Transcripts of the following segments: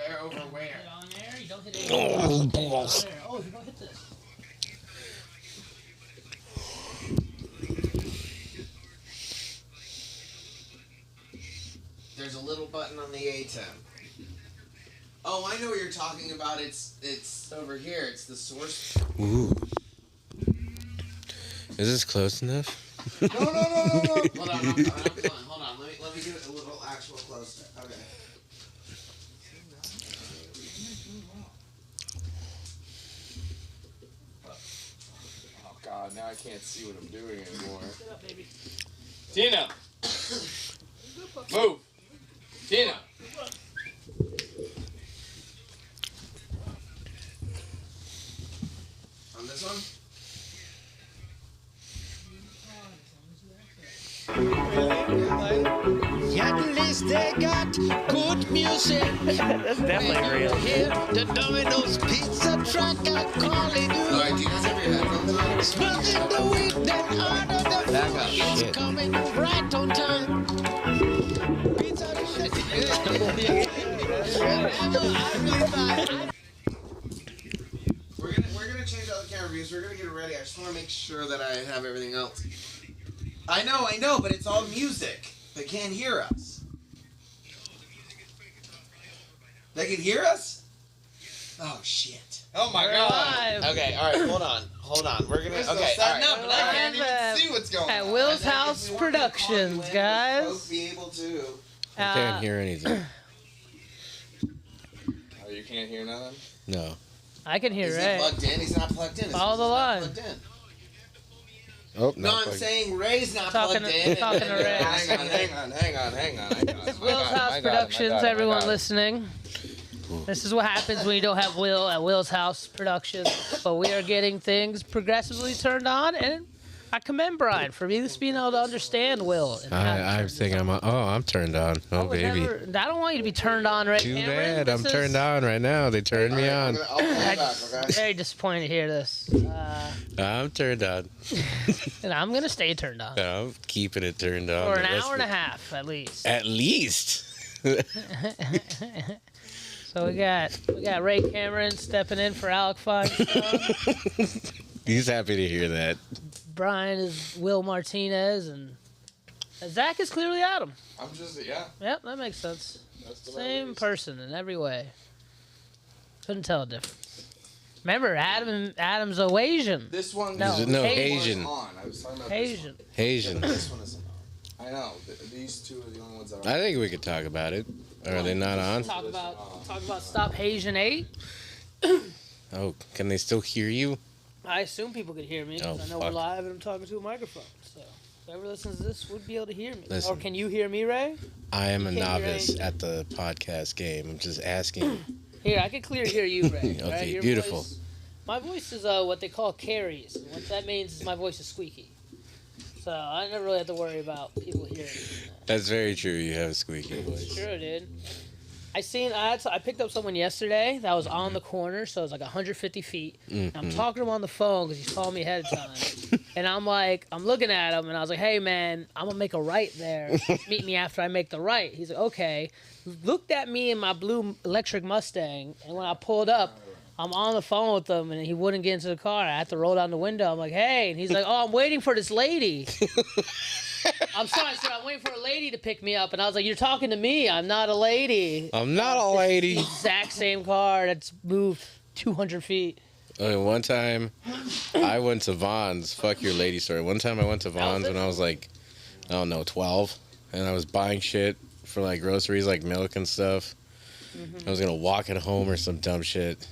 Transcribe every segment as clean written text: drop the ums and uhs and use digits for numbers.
Where over where? Hit on there. You don't hit it. Oh, balls. Oh, you don't hit this. There's a little button on the A10. Oh, I know what you're talking about. It's over here. It's the source. Ooh. Is this close enough? No. Hold on. Hold on. Let me give it a little actual close. Okay. Oh God! Now I can't see what I'm doing anymore. Get up, baby. Tina, move. Tina. On this one? At least they got good music. That's definitely real. Here, the Domino's Pizza truck, I call it. Alright, do you guys have your headphones on? Smoking the weed, then order the Back up. food. It's coming right on time. Pizza We're gonna change out the camera views. We're gonna get it ready. I just want to make sure that I have everything else. I know, but it's all music. They can't hear us. They can hear us? Oh shit. Oh my We're God. live. Okay, alright, hold on. We're gonna. We're still Okay, setting alright. up, and I can't even see what's going At on. Will's And then House if you want to talk Productions, to Lynn, we'll guys. both be able to. I can't hear anything. Oh, you can't hear nothing? No. I can hear Is he Ray. plugged in? He's not plugged in. Follow the He's not line. plugged in. Oh, No, not I'm plugged. saying Ray's not Talking plugged to- in. talking to Ray. Hang on. I got him. Will's House Productions, everyone listening. This is what happens when you don't have Will at Will's House Productions. But we are getting things progressively turned on, and I commend Brian for at least being able to understand Will. and how to I turn was thinking, I'm turned on. I Oh, would baby. never- I don't want you to be turned on, right, Too Cameron? bad. I'm This turned is- on right now. They turned me on. I'll pull it back, okay? Very disappointed to hear this. I'm turned on. And I'm going to stay turned on. I'm keeping it turned on. For an the rest hour and a of half, at least. At least. So we got Ray Cameron stepping in for Alec Feinstein. He's happy to hear that. Brian is Will Martinez, and Zach is clearly Adam. I'm just, yeah. Yep, that makes sense. That's the Same person in every way. Couldn't tell a difference. Remember, Adam's a Asian. This one. No, Asian. On. I was talking about Asian. Asian. This one isn't on. This one. I know. These two are the only ones that are. I think we could talk about it. Are they not on? Talk about Stop Asian 8. Oh, can they still hear you? I assume people could hear me because Oh, I know we're fuck. live and I'm talking to a microphone. So whoever listens to this would be able to hear me. Listen. Or can you hear me, Ray? I am a You can't hear novice anything. at the podcast game. I'm just asking. Here, I can clearly hear you, Ray. Okay, Right? Your beautiful. voice- my voice is what they call carries. And what that means is my voice is squeaky. So I never really have to worry about people hearing me. That's very true. You have a squeaky voice. Sure, dude. I picked up someone yesterday that was on the corner, so it was like 150 feet. And I'm talking to him on the phone because he's calling me ahead of time. And I'm looking at him, and I was like, hey, man, I'm going to make a right there. Meet me after I make the right. He's like, okay. Looked at me in my blue electric Mustang, and when I pulled up, I'm on the phone with him, and he wouldn't get into the car. I had to roll down the window. I'm like, hey. And he's like, oh, I'm waiting for this lady. I'm sorry, sir. I'm waiting for a lady to pick me up. And I was like, you're talking to me. I'm not a lady. I'm not a lady. Exact same car that's moved 200 feet. One time, I went to Vaughn's. Fuck your lady story. One time I went to Vaughn's when I was like, I don't know, 12. And I was buying shit for like groceries, like milk and stuff. I was going to walk it home or some dumb shit.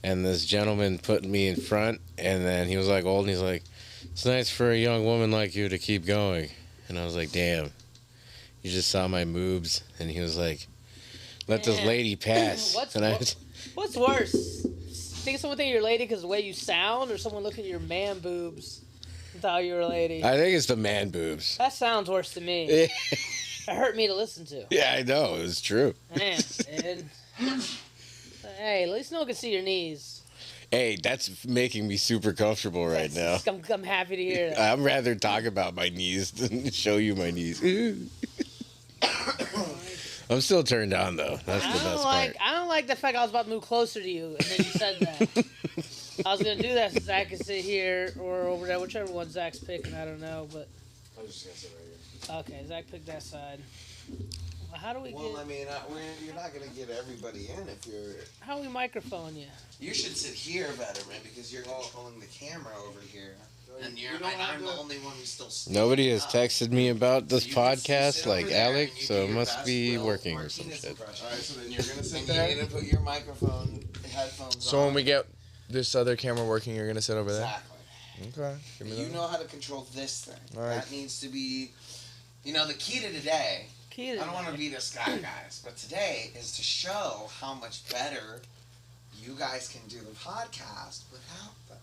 And this gentleman put me in front. And then he was like old and he's like, it's nice for a young woman like you to keep going. And I was like, damn. You just saw my moobs. And he was like, let this Man. lady pass. What's worse? Think someone think you're a lady because the way you sound, or someone look at your man boobs and thought you were a lady? I think it's the man boobs. That sounds worse to me. It hurt me to listen to. Yeah, I know. It's true. Man, dude. Hey, at least no one can see your knees. Hey, that's making me super comfortable right now. I'm happy to hear that. I'd rather talk about my knees than show you my knees. I'm still turned on though. That's the best part. I don't like the fact I was about to move closer to you, and then you said that. I was gonna do that so Zach can sit here or over there, whichever one Zach's picking. I don't know, but. I'm just gonna sit right here. Okay, Zach picked that side. Well, how do we Well, get? I mean, you're not gonna get everybody in if you're. How do we microphone you? You should sit here better, man, because you're all pulling the camera over here, and I'm the only one who's still. Nobody has up. texted me about this So you can podcast sit over like there Alec, and you so do it your must best be Will working or some Martinez shit. impression. Alright, so then you're gonna sit And there. you need to put your microphone headphones So on. when we get this other camera working, you're gonna sit over there? Exactly. Okay. Give me You that. know how to control this thing. Alright. That needs to be, the key to today. Key I to don't want to be this guy, guys, but today is to show how much better you guys can do the podcast without them.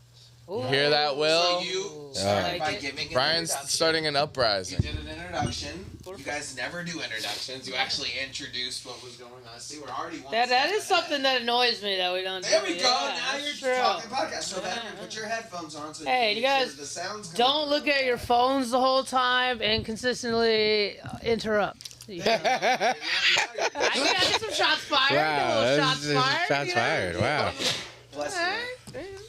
Ooh. You hear that, Will? So you I started like by it. giving an Brian's introduction. starting an You uprising. did an introduction. You guys never do introductions. You actually introduced what was going on. See, we're already one That step is ahead. something that annoys me that we don't There do. we go. Yeah, Now you're that's true. talking podcast. So then Yeah. put your headphones on. So Hey, you make sure guys the sound's coming Don't through look at your okay. phones the whole time and consistently interrupt. Yeah. I get some shots fired. Wow, a little that's shots just fired. shots you know? fired. Wow. Bless you. Alright.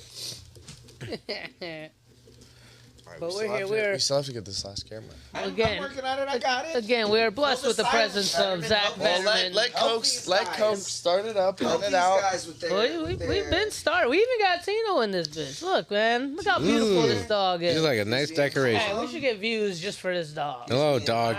Alright, But we we're still here, have to- we're- We still have to get this last camera. I'm Again. working on it. I got it. Again, we are blessed Well, with the the presence silence, of Zach Betterman, Well, Betterman. Help these let guys. Coke start it up, Help run these it out. guys with their, We've been started. We even got Tino in this bitch. Look, man. Look how beautiful Ooh. this dog is. He's like a nice Hey, decoration. we should get views just for this dog. Hello, dog.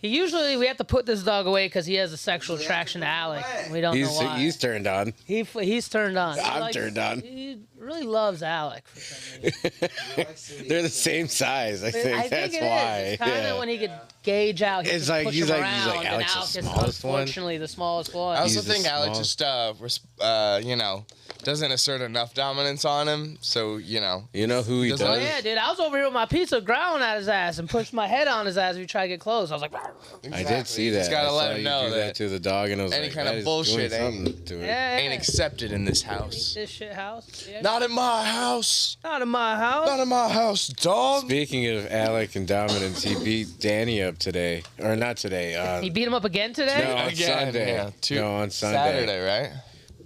We have to put this dog away because he has a sexual We have attraction to to put him Alec. away. We don't know why. He's turned on. He's turned on. He I'm turned on. He really loves Alec for some reason. They're the same size. I think I that's think it why. is. It's kind of Yeah. when he could gauge out. He It's could like- push he's him like- he's like, around, and Alec's the Alec is smallest one. unfortunately the smallest one. I He's also the think Alec small- just, doesn't assert enough dominance on him. So, You know who he Does- Oh does? yeah, dude! I was over here with my pizza growling at his ass and pushed my head on his ass if he tried to get close. I was like, I did see that. Just gotta I let saw him you know do that to the dog, and I was any like, kind of that is bullshit doing ain't- something to it. yeah, ain't accepted in this Eat house. this shit house. Yeah. Not in my house. Not in my house. Not in my house, dog. Speaking of Alec and dominance, he beat Danny up today, or not today. He beat him up again today. No, on Sunday. Yeah, No, on Sunday. Saturday, right?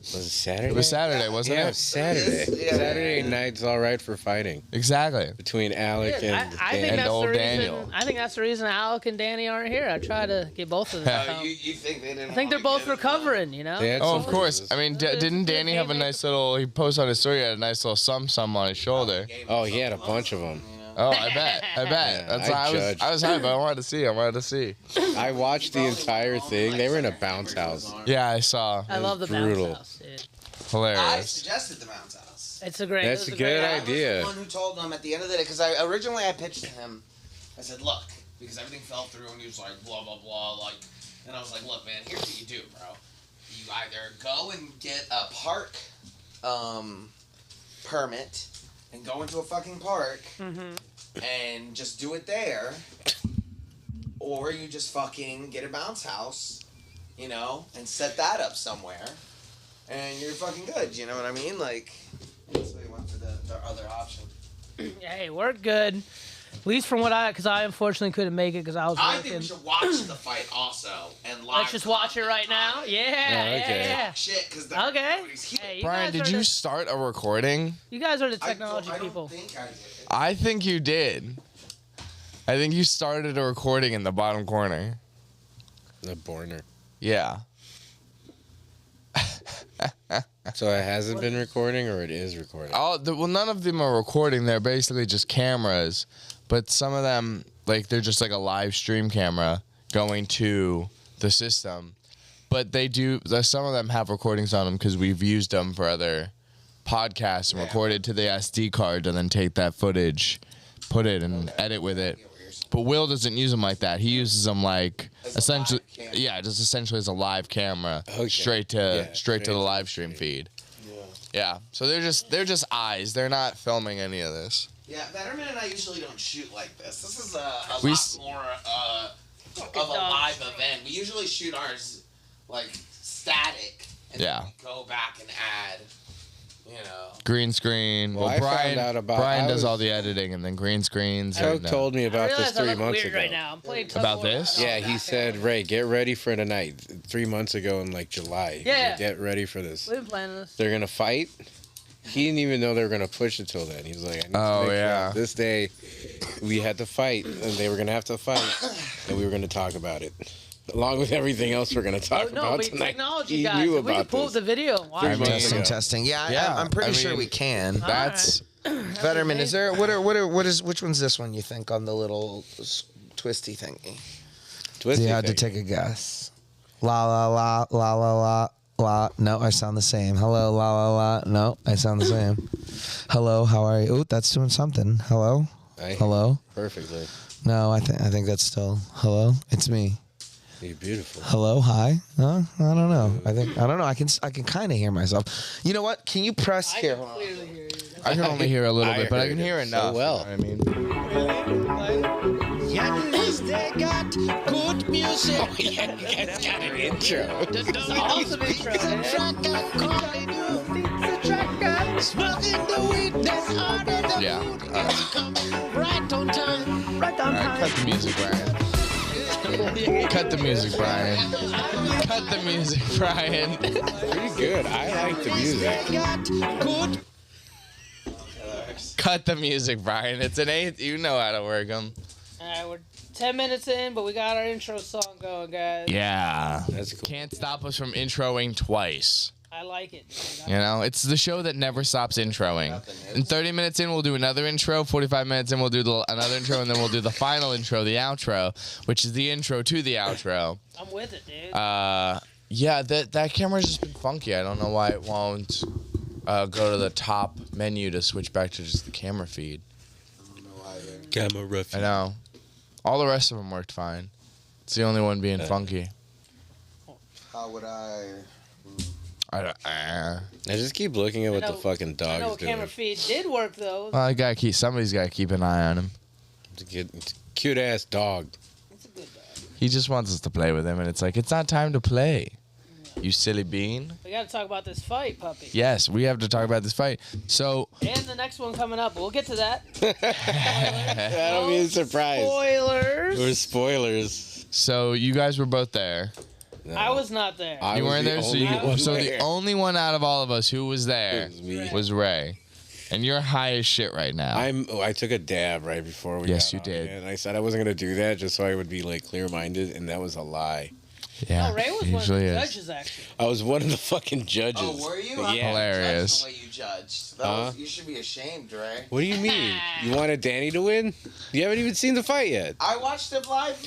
Was it Saturday? It was Saturday, wasn't Yeah, it it? was Saturday. Yeah. Saturday night's all right for fighting Exactly. between Alec Yeah, and I think Danny. And that's old the reason. Daniel. I think that's the reason Alec and Danny aren't here. I try to get both of them. Oh, you think they didn't? I think they're both recovering. You know. They had Oh, some of course. bruises. I mean, didn't Danny have a nice little? He posted on his story. He had a nice little sum on his shoulder. Oh, he had a bunch of them. Oh, I bet. Yeah, That's I why judged. I was hyped. I wanted to see. I watched the entire thing. They were in a bounce house. Yeah, I saw. I love the brutal. bounce house. Dude. I Hilarious. suggested the bounce house. It's a great. That's it was a good great idea. I was the one who told them at the end of the day, because I originally pitched to him. I said, look, because everything fell through, and he was like, blah blah blah, like, and I was like, look, man, here's what you do, bro. You either go and get a park, permit, and go into a fucking park, and just do it there, or you just fucking get a bounce house, and set that up somewhere, and you're fucking good. You know what I mean? Like, that's why we went for the other option. Hey, worked good. At least from what because I unfortunately couldn't make it because I was I working. think we should watch the fight also and live. Let's just watch it right now. Yeah, okay. yeah. Shit, because Okay. Hey, you Brian, guys did are you the- start a recording? You guys are the I technology don't people. think I did. I think you did. I think you started a recording in the bottom corner. The Borner. Yeah. So it hasn't been recording, or it is recording? Well, none of them are recording. They're basically just cameras, but some of them, like, they're just like a live stream camera going to the system. But some of them have recordings on them because we've used them for other podcasts and recorded to the SD card and then take that footage, put it and edit with it. But Will doesn't use them like that. He uses them like As a essentially, live camera. yeah, just essentially as a live camera, Okay. straight to Yeah, straight to the straight live stream feed. Yeah. So they're just eyes. They're not filming any of this. Yeah, Betterman and I usually don't shoot like this. This is a We lot s- more of a live event. We usually shoot ours like static, and Yeah. then we go back and add You know. Green screen. Well, I found out about- Brian I does was- all the editing and then green screens. Joe and, told me I about this realize I 3 look months weird ago. right now. I'm playing tug About of war. this? Yeah, he said, Ray, get ready for tonight. 3 months ago in like July. Yeah. Get ready for this. We've been playing this. They're gonna fight. He didn't even know they were gonna push it till then. He was like, I need Oh, to make yeah. sure this day we had to fight, and they were gonna have to fight, and we were gonna talk about it, along with everything else we're gonna talk Oh, no, about but tonight. technology He guys. knew If we can about pull up this. the video. and watch Three it. months Testing, ago. testing. Yeah, Yeah, I'm pretty I sure mean, we can. That's Fetterman, is there which one's this one you think on the little twisty thingy? Twisty You had to thing. take a guess. La la la la la la la. No, I sound the same. Hello, la la la. No, I sound the same. Hello, how are you? Ooh, that's doing something. Hello, I- hello. Perfectly. No, I think that's still hello. It's me. You're beautiful. Hello, hi. I don't know. I don't know. I can kind of hear myself. You know what? Can you press I here? can Hold on. clearly hear you. I can only hear a little I bit, but I heard can it hear so enough. well. You know what I mean? Yeah, at least they got good music. Oh, yeah, you guys got an intro. The awesome intro, man. track I'm calling you. Smoking the weed that's under the Yeah. hood. It's coming right on time. Right on All right, cut the music, Brian. Cut the music, Brian. Cut the music, Brian. Pretty good. I like the music. They got good. Cut the music, Brian. It's an eighth. You know how to work them. All right, we're 10 minutes in, but we got our intro song going, guys. Yeah. That's cool. Can't stop us from introing twice. I like it. Dude. You know, it's the show that never stops introing. And 30 minutes in, we'll do another intro. 45 minutes in, we'll do another intro, and then we'll do the final intro, the outro, which is the intro to the outro. I'm with it, dude. Yeah, that camera's just been funky. I don't know why it won't go to the top menu to switch back to just the camera feed. Camera rough. I know. All the rest of them worked fine. It's the only one being funky. How would I? I just keep looking at what the fucking I dog know is what doing. camera feed did work, though. Well, somebody's got to keep an eye on him. It's a cute ass dog. It's a good dog. He just wants us to play with him, and it's like, it's not time to play. You silly bean. We got to talk about this fight, puppy. Yes, we have to talk about this fight. So, And the next one coming up. We'll get to that. That'll be a surprise. Spoilers. Or spoilers. so you guys were both there. No. I was not there. I You was weren't the there, only one so the there. only one out of all of us who was there It was me. was Ray. And you're high as shit right now. I took a dab right before we Yes, got you on, did. And I said I wasn't gonna do that just so I would be like clear-minded, and that was a lie. yeah, No, Ray was one of usually the is. judges, actually. I was one of the fucking judges. Oh, were you? Yeah. Hilarious. The way you judged. That Huh? was, you should be ashamed, Ray. What do you mean? You wanted Danny to win? You haven't even seen the fight yet. I watched it live.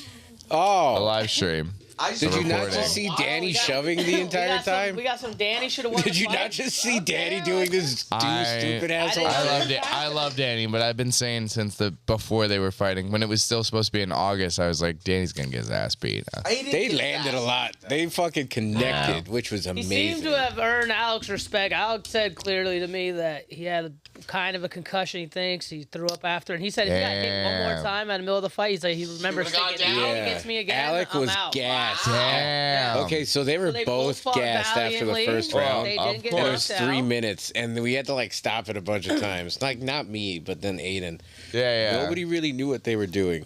A Oh. live stream. I just Did you not recording. just see Oh, Danny we got- shoving the we entire got some- time? We got some Danny should have won. Did the you fight. not just see Okay, Danny I doing like this stupid asshole? I love Danny, but I've been saying since before they were fighting, when it was still supposed to be in August, I was like, Danny's gonna get his ass beat. I didn't They get landed that. a lot. They fucking connected, which was He amazing. seemed to have earned Alex's respect. Alex said clearly to me that he had kind of a concussion. He thinks he threw up after, and he said if he got hit one more Damn. time in the middle of the fight, he's like he remembers would've gone thinking, down. "If he gets me again, Alec I'm was out." gassed. Damn. Okay, so they were So they both fought gassed after the valiantly. first Well, round. They of didn't get course. And it was knocked 3 out. minutes, and we had to like stop it a bunch of times. Like not me, but then Aiden. Yeah. Nobody really knew what they were doing,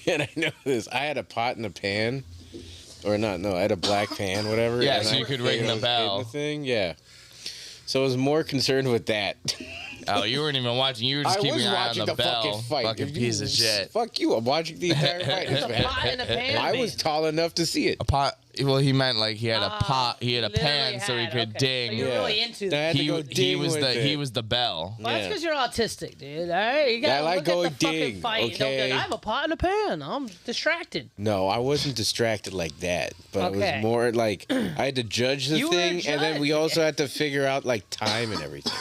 and I know this. I had a pot in a pan, or not? No, I had a black pan, whatever. Yeah, and so I you could think ring I the was bell. hitting the thing, yeah. So I was more concerned with that. Oh, you weren't even watching. You were just I keeping was an eye on watching the the bell. fucking fight. Fucking If piece you- of shit. Fuck you! I'm watching the entire fight. It's a pot in a pan. I was tall enough to see it. A pot. Well, he meant like he had a pot. He had a literally pan, so he had, could okay. So ding. you're Yeah. really into I that. had to go ding was with the it. he was the bell. Well, that's Yeah. because you're autistic, dude. All right, you gotta I like look going at the fucking ding, fight. And don't be okay? like, I have a pot in a pan. I'm distracted. No, I wasn't distracted like that, but it Okay. was more like I had to judge the You were a thing, and then we judge. also had to figure out like time and everything.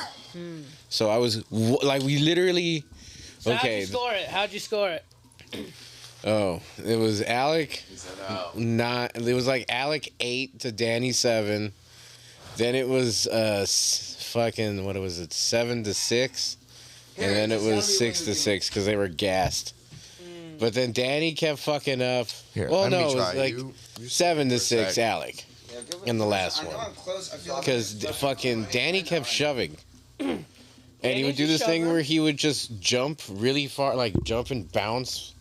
So I was like, we literally. So how'd Okay. you score it? How'd you score it? Oh, it was Alec. He said, oh. It was like Alec 8 to Danny 7. Then it was fucking what was it 7 to 6, and then it was 6 to 6 because they were gassed. But then Danny kept fucking up. Here, Well, let me no, it was try. like You 7 to for a 6, sec. Alec. Yeah, give it In the a- last I know one. I'm close. I feel like Because I'm- fucking Danny kept shoving. And he would do this thing where he would just jump really far, like jump and bounce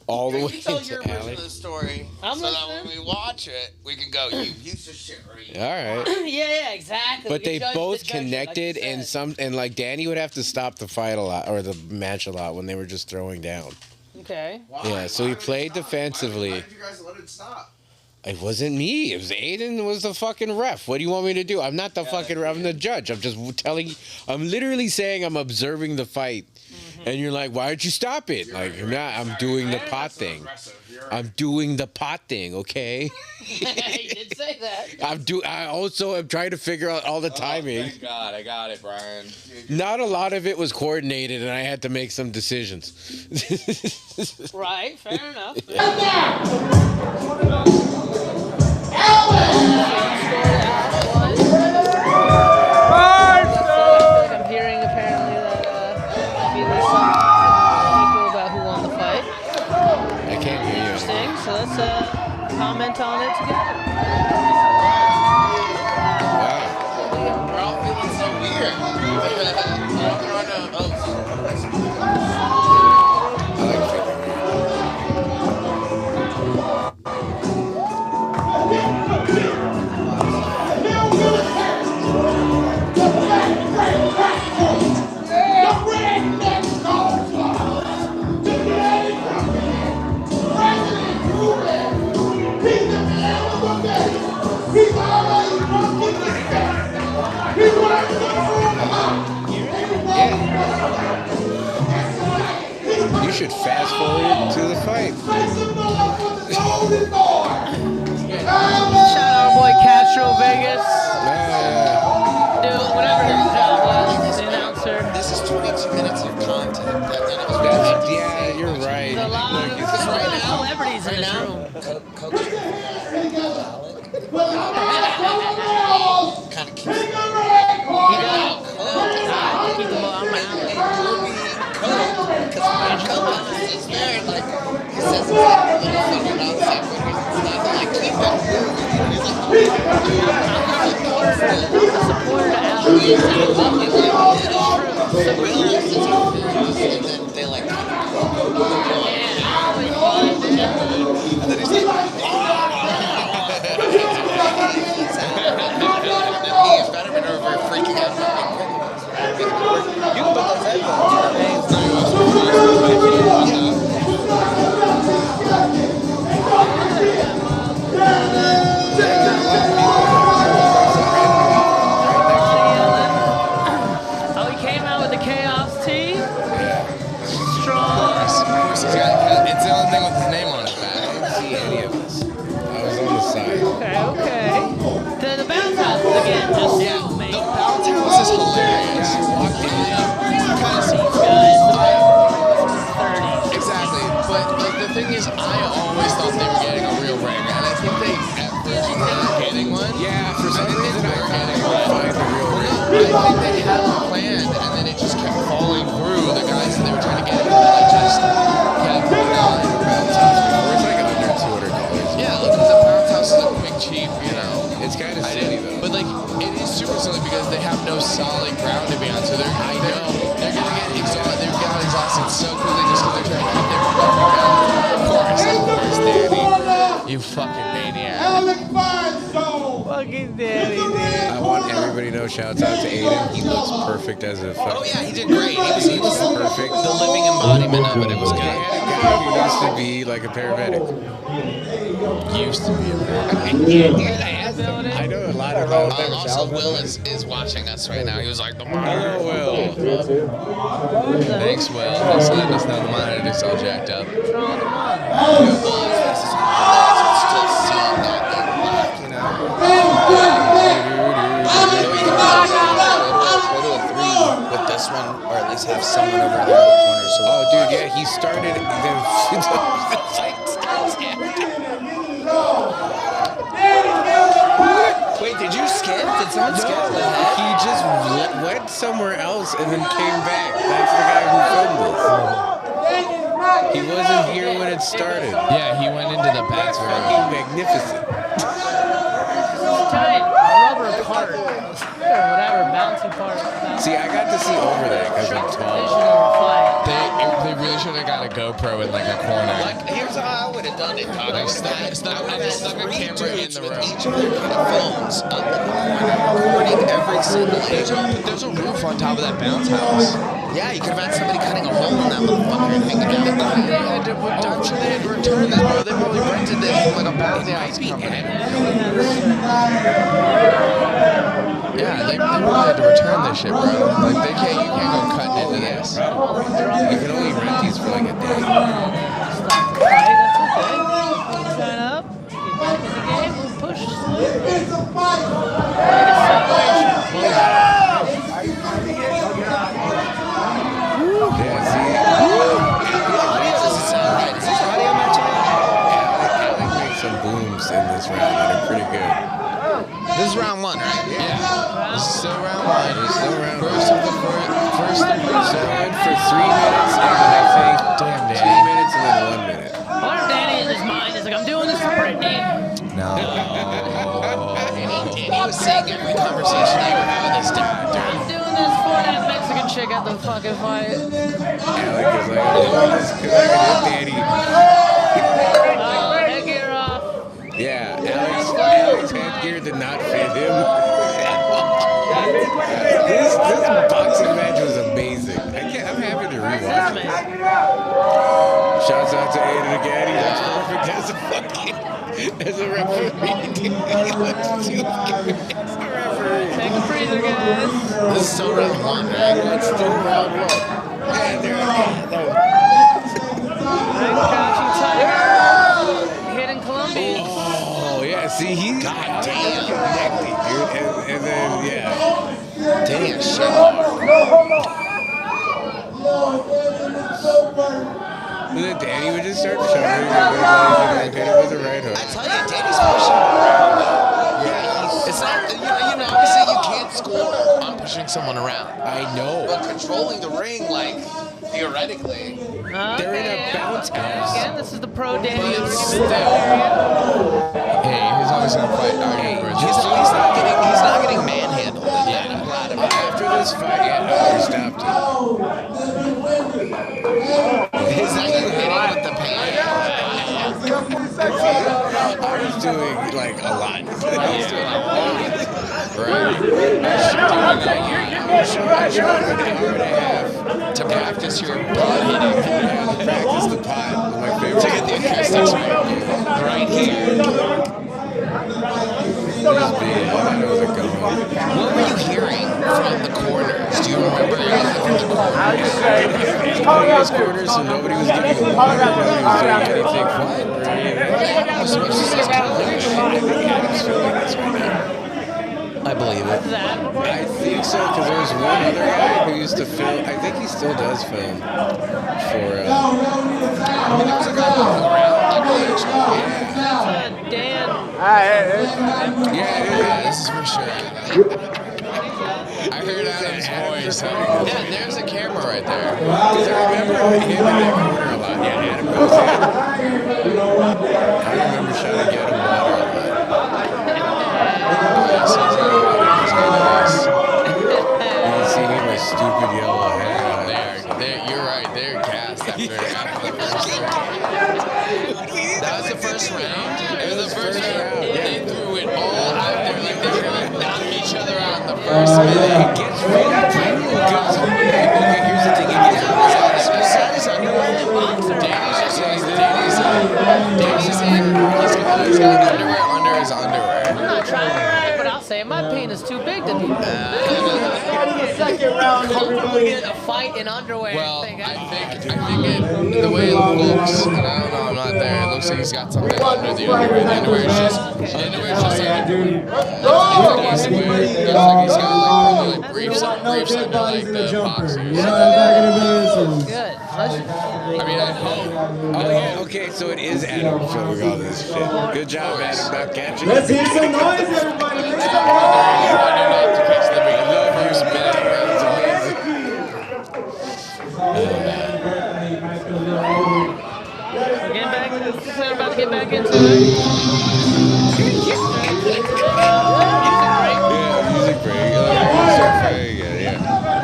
all the way You tell into your version alley. of the story, I'm so that listening. when we watch it, we can go, you piece of shit. Or you All right. Yeah, exactly. But We can they judge both the judges, connected, like you and said. like Danny would have to stop the fight a lot or the match a lot when they were just throwing down. Okay. Why? Yeah, so he Why would it played stop? defensively. Why did you guys let it stop? It wasn't me. It was Aiden was the fucking ref. What do you want me to do? I'm not the fucking ref. I'm the judge. I'm just telling. I'm literally saying I'm observing the fight, and you're like, why did you stop it? Like, I'm not. I'm doing the pot thing. I'm doing the pot thing. Okay. He did say that. I also am trying to figure out all the timing. Thank God, I got it, Brian. Not a lot of it was coordinated, and I had to make some decisions. Right. Fair enough. I'm hearing apparently that maybe there's some people about who won the fight. I can't hear you. Interesting. So let's comment on it together. Wow. We're all feeling so weird. I like feeling weird. You should fast forward to the fight. Shout out our boy Castro Vegas. Yeah. Dude, whatever his job was, the announcer. This is 22 minutes of content. Yeah, you're right. There's a lot of celebrities in this room. Kind of keeps He does. I keep them on my alley. He's there and like he says it's like a little fucking nonsense, but he's not like keep it moving. He's like, I'm a supporter to Alley. and then they like and then he's like he's better than over freaking out. You can put those headphones on. Oh, he came out with the Chaos tee. Strong. It's the only thing with his name on his back. I didn't see any of this. I was on the side. Okay. The bounce house again, just amazing. The bounce house is hilarious. Yeah, I walked in. You kind of see Guys, the 30s. exactly, but like the thing is, I always thought they were getting a real ring, and I think they at first were getting one. Yeah, for some reason I thought I would find the real ring. I think they had it planned, and then it just kept falling through. The guys that they were trying to get, like just kept going. It's like under $200. Yeah, look, the bounce house is a quick, cheap, you know. It's kind of silly though. But like, it is super silly because they have no solid ground to be on, so they're they're gonna get exhausted. They're gonna get exhausted so quickly just because they're trying to keep their ground. Of course, Danny, you fucking maniac. Fucking Danny, dude. I want everybody to know, shouts out to Aiden. He looks perfect as a fucking... Oh yeah, he did great. He was perfect. the living embodiment of it. It was They good. had a guy who used to be like a paramedic. Used to be a bad. Yeah, dude, I asked him. I know a lot of Also, Will is watching us right now. He was like, the Hello, monitor. Will. Thanks, Will. Thanks for letting us know the monitor is all jacked up. With this one, or at least have someone over there in the corner. So Oh, dude, yeah, he started... wait, did you skip? Did someone skip? He just went somewhere else and then came back. That's the guy who filmed this. He wasn't here when it started. Yeah, he went into the That's back room. fucking magnificent. Giant rubber part. Or whatever, bouncy part. See, I got to see over that because I'm tall. They really should have got a GoPro in like a corner. Like, here's how I would have done it, Todd. I would have stuck a camera in the room. each of their kind of phones up in the corner, recording every single angle. There's a roof on top of that bounce house. Yeah, you could have had somebody cutting a hole in that motherfucker and hanging out. I'm sure they had to return this, bro. They probably rented this from like a bounce house company. Yeah, they probably had to return this shit, bro. Like you can't go cutting into this. You can only rent these for like a day. Stop the fight, that's okay. Sign up, get back in the game, we'll push Yeah, see? Audio doesn't sound right. Is this audio matching up? Alec makes some booms in this round that are pretty good. This is round one, right? Yeah. This is still round one. It's still round First of the first. So I went for 3 minutes and I think Damn, 2 Danny. minutes and then 1 minute. What Danny in his mind is like, I'm doing this for Brittany. No. Danny was saying every conversation they were having is dad. I'm doing this for that Mexican chick at the fucking fight. Alec is like, I'm doing this because I can hit Danny. Headgear off. Yeah, Alec's headgear did not fit him. This boxing match was amazing. I'm happy to rewatch it. Shouts out to Aiden Agati. That's perfect as a referee. He looks too good as a referee. Take a breather, guys. This is still round one, right? It's still round one. And they're Crouching tiger. Hidden Columbia. oh yeah, see he God damn. connected, dude. And then yeah. Damn, shit. And then Danny would just start showing and hit it with a right hook. I tell you, Danny's pushing around, though. Yeah, it's not, you know, obviously you can't score on pushing someone around. I know. But controlling the ring, like, theoretically. They're in a bounce house. Again, this is the pro Danny But argument. Hey, he's always gonna fight argument for his He's not getting manhandled. Yeah, I'm glad about it. After this fight, yeah, I stopped He's not getting hit with the pan. I was doing like a lot. I was doing a lot. I showed him an hour and a half to practice your pot hitting. to practice the pot. My favorite. To get the acoustics right here. What were you hearing from the corners? Do you remember anything from the corners? Everybody was corners, so nobody was giving a water. Nobody was doing anything fun. So it's just this kind of I think Adam's filming this right now. I believe it. I think so, because there was one other guy who used to film. I think he still does film for. I mean, there was a guy walking around. Dan. Yeah, This is for sure. I heard Adam's voice. Yeah, there's a camera right there. because I remember him in that corner a lot. Yeah, Adam goes in. I remember shouting at him water a lot. You can see him with stupid yellow hair. You're right. They're gassed after the first round. That was the first round. It was the first round. They threw it all out there. Like they were gonna knock each other out in the first minute. It gets really brutal. Okay, here's the thing. It gets He's got underwear under his underwear. I'm not trying to brag, but I'll say my penis is too big to be. Second round, Comfortable getting everybody. a fight in underwear. Well, I think the way it looks, and I don't know, I'm not there. It looks like he's got something under the underwear. The underwear is just like, Dude. it's like he's wearing, it's like he's got like probably like briefs under like the boxers. Good. I mean, I hope. Oh yeah, okay, so it is Adam filming all this shit. Good job, Adam, not catching Let's it. hear some noise, everybody. Let's go. I do not to catch the big love you spinning around. We're about to get back into it. Yeah, music break. Yeah.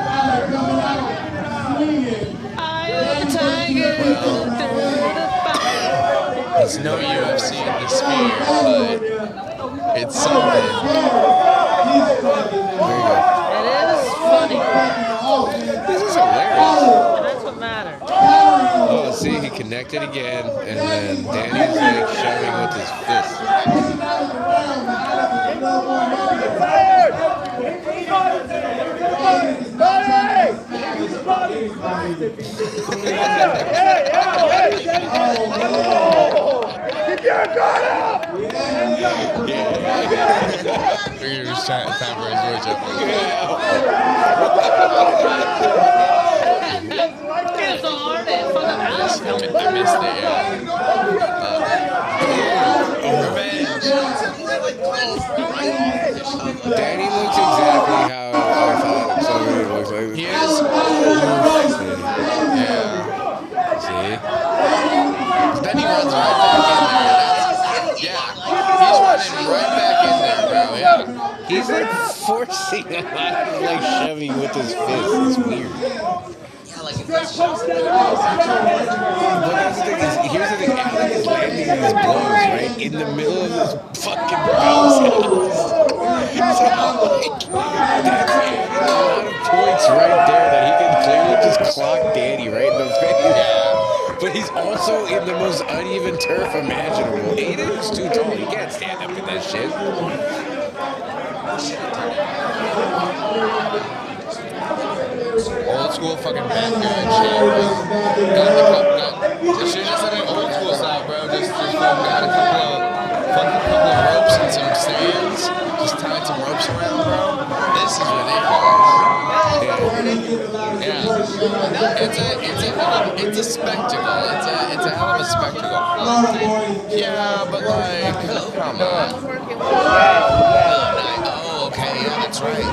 It's something. It is funny. This is hilarious. And that's what matters. Oh, see, he connected again, and then Danny's like shoving with his fist. You're just trying to time for his voice up. It's so hard and fucking I missed it, yeah. Revenge. Danny looks exactly how I thought somebody looks like. He is. Yeah. See? Then he runs right back in there. Yeah. He's running right back in there, bro. Yeah. He's like forcing a lot of like shoving with his fist. It's weird. Yeah, like if that's just But that's the thing is, here's the thing, Alec is landing these blows, right? In the middle of this fucking bounce house. So, like, that's adding a lot of points right there that he can clearly just clock Danny right in the face. But he's also in the most uneven turf imaginable. Aiden is too tall. He can't stand up in that shit. Old school fucking backyard shit, bro. This shit just like an old school style, bro. Just fucking got a couple of ropes and some stands. Just tied some ropes around, bro. This is ridiculous. Yeah. It's a spectacle. It's a hell of a spectacle. Yeah, but like, come on. Oh, okay, yeah, that's right.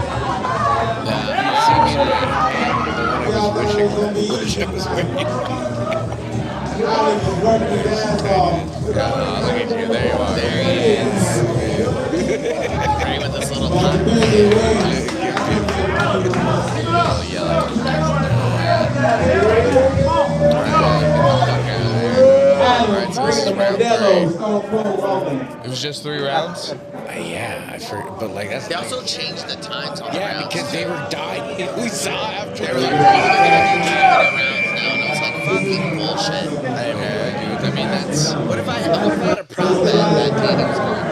Wish I was wearing. Yeah, look at you. There you are. There he is. Right with this little pop. Oh, yellow. Alright, so this is round 3. It was just 3 rounds? Yeah, I forgot, but like that's. They also changed the times on the Yeah, rounds. because they were dying. We saw after. They were like, we're gonna do 2-minute rounds now, and I was like, fucking bullshit. Hey, man, dude, I mean, that's... What if I had a prop bet that Danny was going to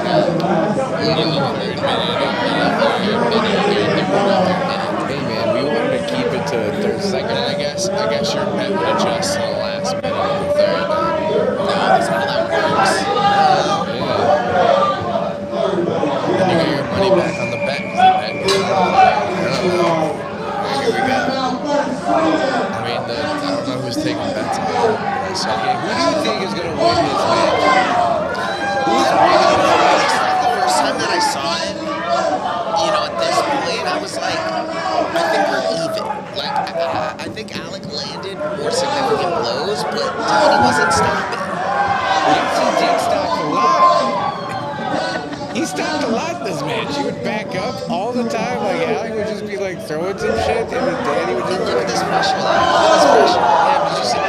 Hey man, we wanted to keep it to the third second. And I guess your bet would adjust to the last minute of the third. No, that's not how that works. Then you get your money back on the bet. 'Cause the bet goes on. I don't know. Here we go. I mean, I don't know who's taking bets on it. But I saw Okay, who do you think is gonna win this match? The first time that I saw it, you know, at this point, I was like, I think we're even. Like, I think Alec landed more significant blows, but Danny wasn't stopping. Yes, he did stop a lot. He stopped a lot in this match. He would back up all the time. Like Alec would just be like throwing some shit, and then Danny would just Look at this pressure, though. Look at this pressure. Yeah, but you see,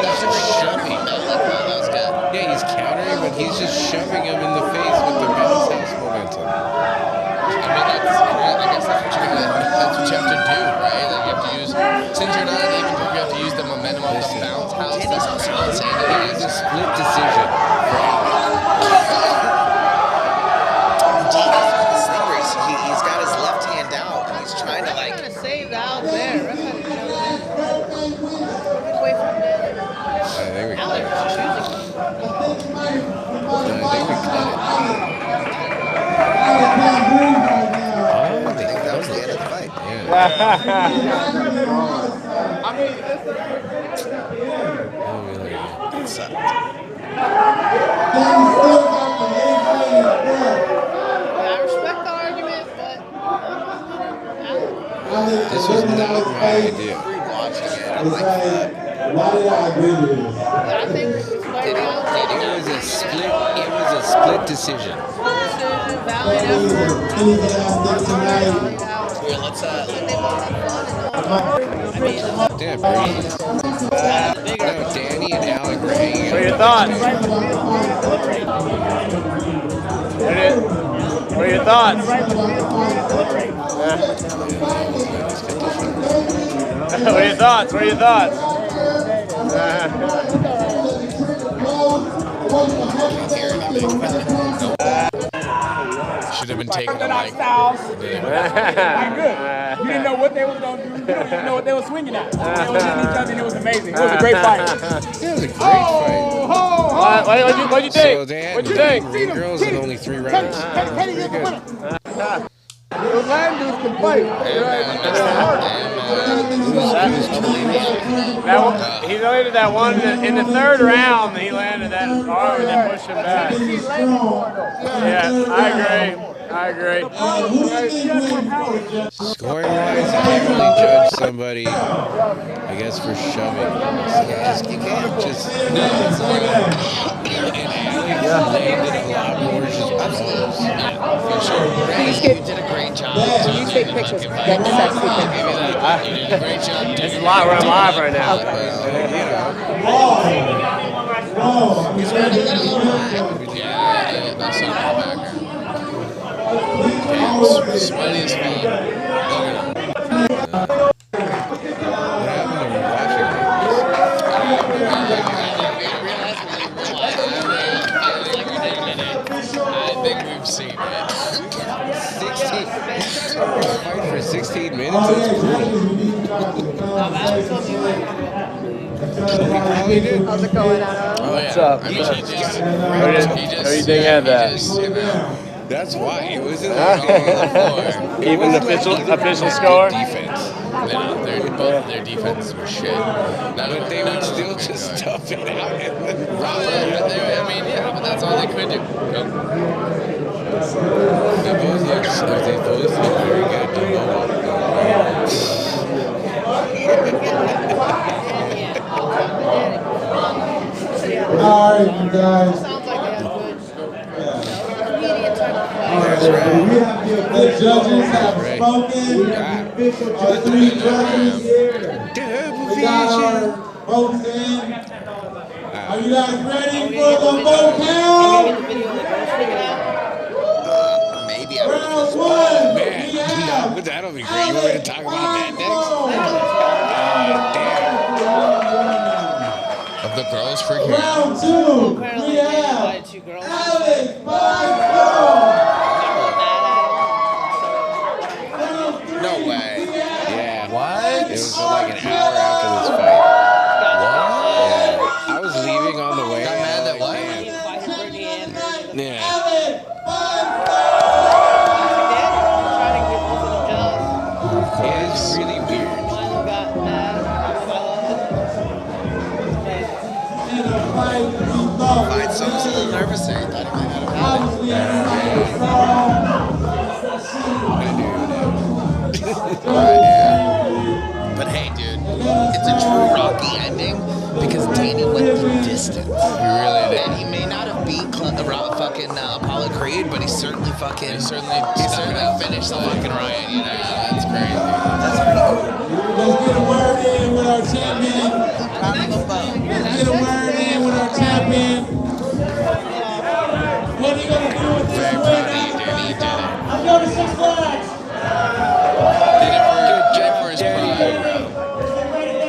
He's just shoving. That was good. Yeah, he's countering, but he's just shoving him in the face with the bounce house momentum. I mean, I guess that's what you have to do, right? Like, you have to use, since you're not an even group, you have to use the momentum of the bounce house. Danny's also insane. It is a split decision for Alec. Danny's got this thing where he's got his left hand out, and he's trying to, like, Trying to save out there. Ref had to jump in. Away from there. I think we cut Alec it. was choosing. I think we cut it. I think that was the end of the fight. It sucked. I respect the argument, but Alec. This was not my idea. Rewatching it, I'm like, fuck. I think It was a split. It was a split decision. decision, valid effort. Valid out. Here, let's They both have fun and all. I mean, Yeah, Brady. No, Danny and Alec were hanging out. What are your thoughts? What are your thoughts? What are your thoughts? What are your thoughts? Should have been taken a Like mic. styles. Like good. You didn't know what they was gonna do. You don't even know what they were swinging at. They was hitting each other and it was amazing. It was a great fight. It was a great fight. What'd you think? So they had What'd you 9 think? green girls in only 3 rounds. Kenny, you're the winner. Those Latin dudes can fight. He landed that one in the 3rd round. He landed that arm that pushed him back. Yeah, I agree. Scoring wise, you can't really judge somebody, I guess, for shoving. You can't just. Landed a lot more just blows. For sure. Ray, you did a great job. You take pictures. Get sexy pictures. You did a great job. It's a lot. We're live right now. He's running a little high. Yeah, that's not bad. Damn, sweaty as fuck. I think we've seen it. 16 for 16 minutes. That's cool. How's it going, Adam? What's up? I mean, he just How you think had that? That's why it wasn't Even the official score. Defense. Their defense was shit. But they would still just tough it out. I mean, yeah, but that's all they could do. They both look very good. Alright, you guys. Sounds like they have good. The judges have spoken. Our 3 judges here. We got our votes in. Are you guys ready for the vote count? Maybe Round 1. We have. That'll be great. You want me to talk about that next? Of the girls freaking out. Round 2. We have. Two girls. Alex Bosco. No way. Yeah. What? It was like an hour after this fight. Yeah. I was leaving on the way. Got mad that what? Yeah. Alex Bosco. It is really weird. Fight so I was a little nervous there. I thought he might have But hey, dude, it's a true Rocky ending because Danny went the distance. He really did. And he may not have beat Apollo Creed, but he certainly finished the fucking riot. You know, that's crazy. That's pretty cool. Let's get a word in with our champion. Let's get a word in with our champion. What are you gonna do with this win? Dude, he did it. I'm going to Six Flags. Did it for his pride, bro.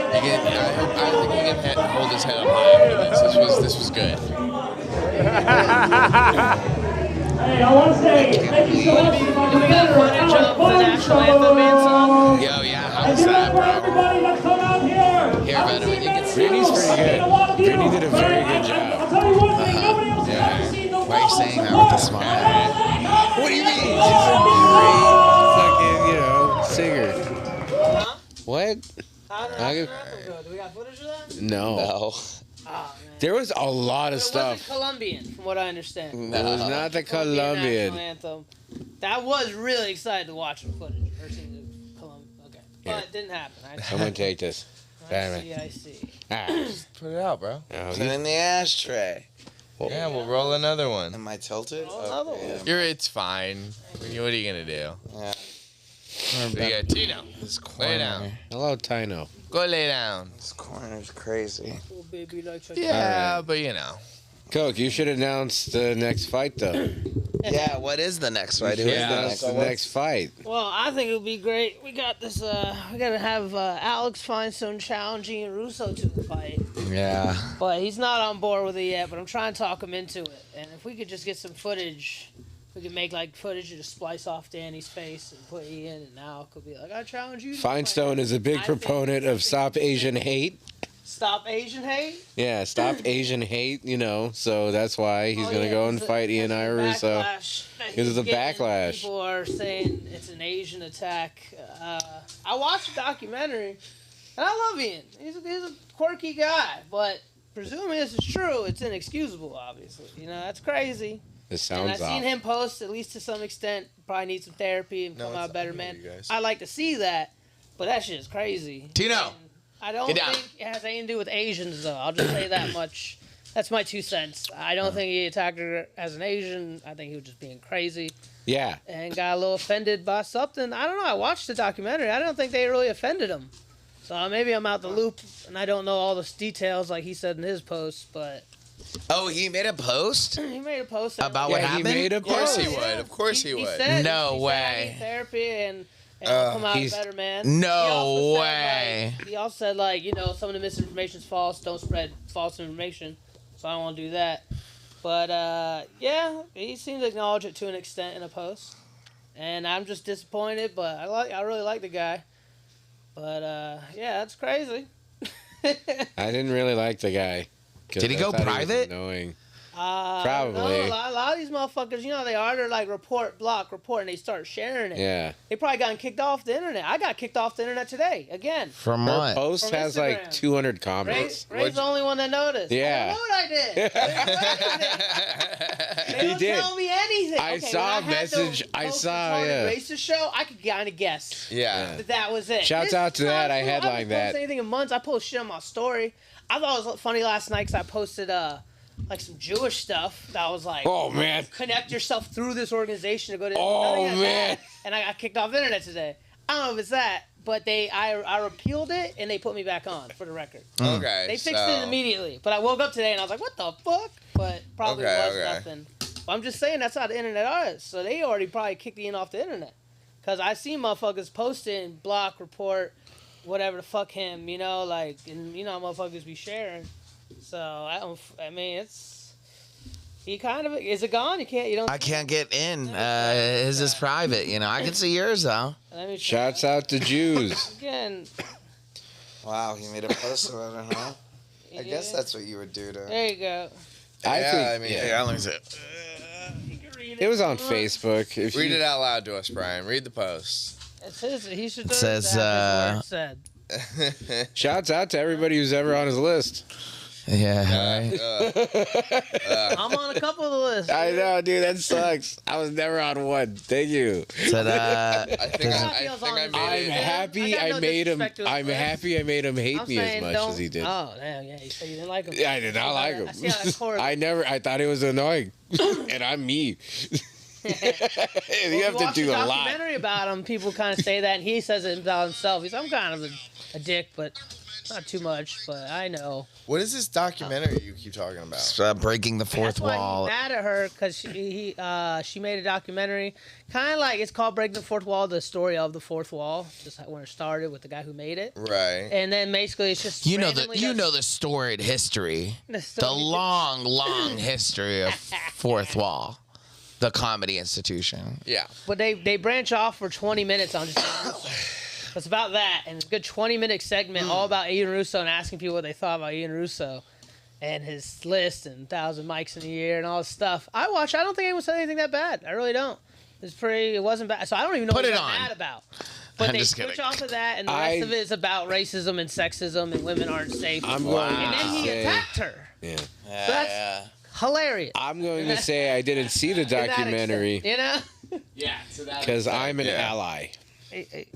I think he can hold his head up high after this. This was good. Hey, I want to say thank you so much to my competitor, Alex Bosco. Yo, yeah, how was that, bro? Everybody that's come out here. Here, Venom, you can see. Brittany's pretty good. Brittany did a very good job. I'll tell you one thing, nobody else has ever seen the Why are you saying that with a smile? What do you mean? She's a great fucking, singer. What? How did that go? Do we got footage of that? No. No. Oh, man. There was a lot of It stuff. wasn't Colombian, from what I understand. It was not the Colombian. National anthem. That was really excited to watch the footage. Or see the Colombian. Okay. But it didn't happen. I'm gonna take this. I see. Put it out, bro. Put it in the ashtray. Yeah, we'll roll another one. Am I tilted? Another one. It's fine. What are you gonna do? Yeah. Yeah, Tino. Lay down. Hello, Tino. Go lay down. This corner's crazy. Little baby likes Yeah, but you know. Coke, you should announce the next fight, though. Yeah, what is the next fight? Who is Yeah, that's the next fight. Well, I think it would be great. We got this. We gotta have Alex Feinstein challenging Russo to the fight. Yeah. But he's not on board with it yet. But I'm trying to talk him into it. And if we could just get some footage, we could make like footage and just splice off Danny's face and put Ian, and now could be like, I challenge you. Feinstein is a big proponent of Stop Asian Hate. Stop Asian hate. Yeah, Stop Asian Hate. You know, so that's why he's gonna go and fight Ian Russo. Because of the backlash. People are saying it's an Asian attack. I watched the documentary, and I love Ian. He's a quirky guy, but presuming this is true, it's inexcusable. Obviously, you know that's crazy. It sounds And I've seen him post, at least to some extent, probably need some therapy and come out a better man. I like to see that, but that shit is crazy. Tino, And I don't think it has anything to do with Asians, though. I'll just say that much. That's my 2 cents. I don't think he attacked her as an Asian. I think he was just being crazy. Yeah. And got a little offended by something. I don't know. I watched the documentary. I don't think they really offended him. So maybe I'm out the loop, and I don't know all the details like he said in his post, but... Oh, he made a post? He made a post about what happened? He made a Of post. course he would. Of course he would. Said, no he way. Said I need therapy and I'll come out a better man. No way. He also said, like, you know, some of the misinformation is false. Don't spread false information. So I don't want to do that. But, yeah, he seemed to acknowledge it to an extent in a post. And I'm just disappointed, but I really like the guy. But, yeah, that's crazy. I didn't really like the guy. Did he go private? Annoying. Probably. No, a lot of these motherfuckers, you know how they are. They're like report, and they start sharing it. Yeah. They probably gotten kicked off the internet. I got kicked off the internet today again. From Her what? post From has Instagram. like 200 comments. Ray's the only one that noticed. Yeah. I don't know what I did. They don't did. tell me anything. I Okay, saw when a message. I I had the saw, retarded yeah. racist show. I could kind of guess. Yeah. That was it. Shouts out to that. I headlined haven't that. posted anything in months. I post shit on my story. I thought it was funny last night because I posted like some Jewish stuff that was like, Oh, man. connect yourself through this organization to go to. Oh, nothing like man. that. And I got kicked off the internet today. I don't know if it's that, but I repealed it and they put me back on for the record. Okay. They fixed it immediately, but I woke up today and I was like, what the fuck? But probably was nothing. But I'm just saying that's how the internet is. So they already probably kicked Ian off the internet. Because I see motherfuckers posting, block, report, whatever the fuck him, you know, like, and you know how motherfuckers be sharing. So I mean, it's, he kind of, is it gone? You don't. I can't get in. His is private, you know. I can see yours, though. Shouts out to Jews. Again. Wow, he made a post about it, huh? I guess that's what you would do to. There you go. Let me see it. It was on Facebook. If Read you, it out loud to us, Brian. Read the post. It says he should. It says, said. Shouts out to everybody who's ever on his list. Yeah. I'm on a couple of the lists. I know, dude. That sucks. I was never on one. Thank you. Said, I think I made I'm it. happy I made him. I'm happy I made him hate me as much as he did. Oh, damn, yeah. You said you didn't like him. Yeah, I did not like him. I see how that's horrible. I thought it was annoying, and I'm me. You have to do a lot. Documentary about him. People kind of say that, and he says it about himself. He's, I'm kind of a dick, but not too much. But I know. What is this documentary you keep talking about? Breaking the fourth That's why wall. he's mad at her because she made a documentary, kind of like it's called Breaking the Fourth Wall, the story of the fourth wall, just when it started with the guy who made it. Right. And then basically it's just You know the storied history, the long history of Fourth Wall, the comedy institution. Yeah. But they branch off for 20 minutes on just. It's about that, and it's a good 20-minute segment all about Ian Russo and asking people what they thought about Ian Russo and his list and 1,000 mics in a year and all this stuff. I watched. I don't think anyone said anything that bad. I really don't. It wasn't bad. So I don't even know what they're mad about. But they switch off of that, and the rest of it is about racism and sexism and women aren't safe. I'm going and then he attacked her. Yeah. So that's hilarious. I'm going to say I didn't see the To that documentary. extent, you know? Yeah, to that. Because I'm an ally.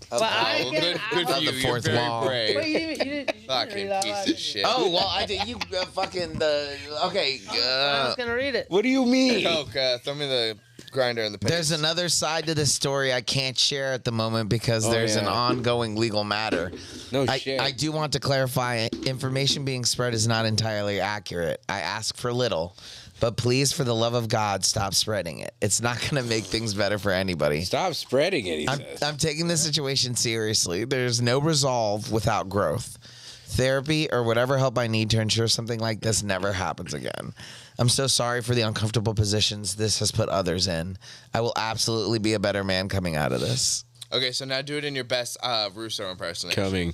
But I good for you. The fourth You're very wall. brave. Wait, you didn't Fucking read that piece last, of did you? shit. Oh well, I did. You fucking okay. I was gonna read it. What do you mean? Coke, throw me the grinder and the paste. There's another side to this story I can't share at the moment because there's an ongoing legal matter. No shit. I do want to clarify, information being spread is not entirely accurate. I ask for little. But please, for the love of God, stop spreading it. It's not going to make things better for anybody. Stop spreading it, he says. I'm taking this situation seriously. There's no resolve without growth. Therapy or whatever help I need to ensure something like this never happens again. I'm so sorry for the uncomfortable positions this has put others in. I will absolutely be a better man coming out of this. Okay, so now do it in your best Russo impersonation. Coming.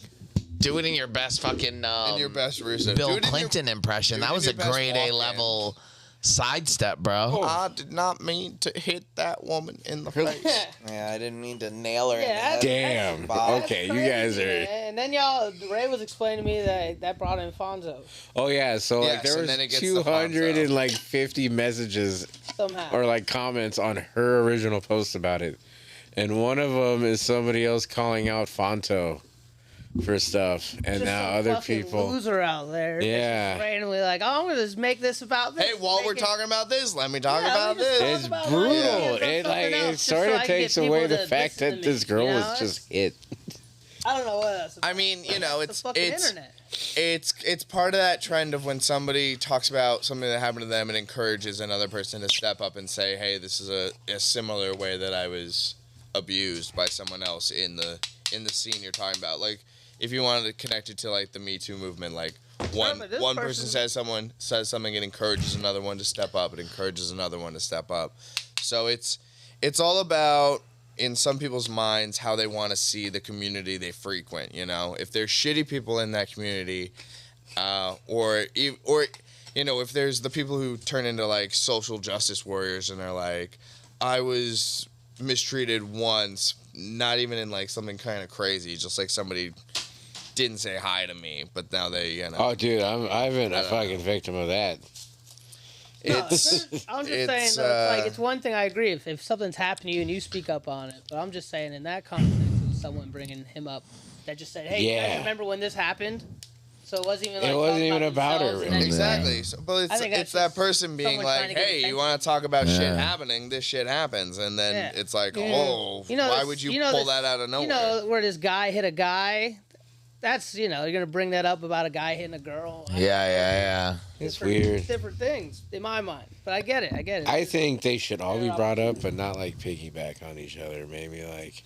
Do it in your best fucking in your best Russo. Bill Clinton impression. That was a grade A level sidestep, bro. I did not mean to hit that woman in the face. Yeah, I didn't mean to nail her. Yeah, Damn. Okay, you guys are. And then Ray was explaining to me that brought in Fonzo. Oh yeah, so like Yes, there and was then it gets 250 messages Somehow. or like comments on her original post about it, and one of them is somebody else calling out Fonto for stuff, and Just now some other fucking people. loser out there. Yeah. Just randomly like, oh, I'm gonna just make this about this. Hey, while we're talking about this, let me talk about let me just this. It's about brutal. life. It Something like else, it just sort so of I can takes get away people the to fact listen that to this me, girl you know? was just hit. I don't know what that's about. I mean, you know, It's the fucking internet. it's part of that trend of when somebody talks about something that happened to them and encourages another person to step up and say, hey, this is a similar way that I was abused by someone else in the scene you're talking about. Like, if you wanted to connect it to like the Me Too movement, like one person says something, it encourages another one to step up. It encourages another one to step up. So it's all about, in some people's minds, how they want to see the community they frequent. You know, if there's shitty people in that community, or you know, if there's the people who turn into like social justice warriors and are like, I was mistreated once, not even in like something kind of crazy, just like somebody didn't say hi to me, but now they, you know. Oh, dude, I've been a fucking victim of that. I'm just saying, though, it's like, it's one thing I agree if something's happened to you and you speak up on it, but I'm just saying in that context, it was someone bringing him up that just said, hey, you guys remember when this happened? So it wasn't even like, it wasn't even about her, really. Exactly. So, but it's that person being like, hey, you want to talk about shit happening, this shit happens, and then it's like, oh, why would you pull that out of nowhere? You know where this guy hit a guy? That's, you're going to bring that up about a guy hitting a girl. Yeah. It's weird. Different things in my mind. But I get it. I think they should all be brought up, but not like piggyback on each other. Maybe like,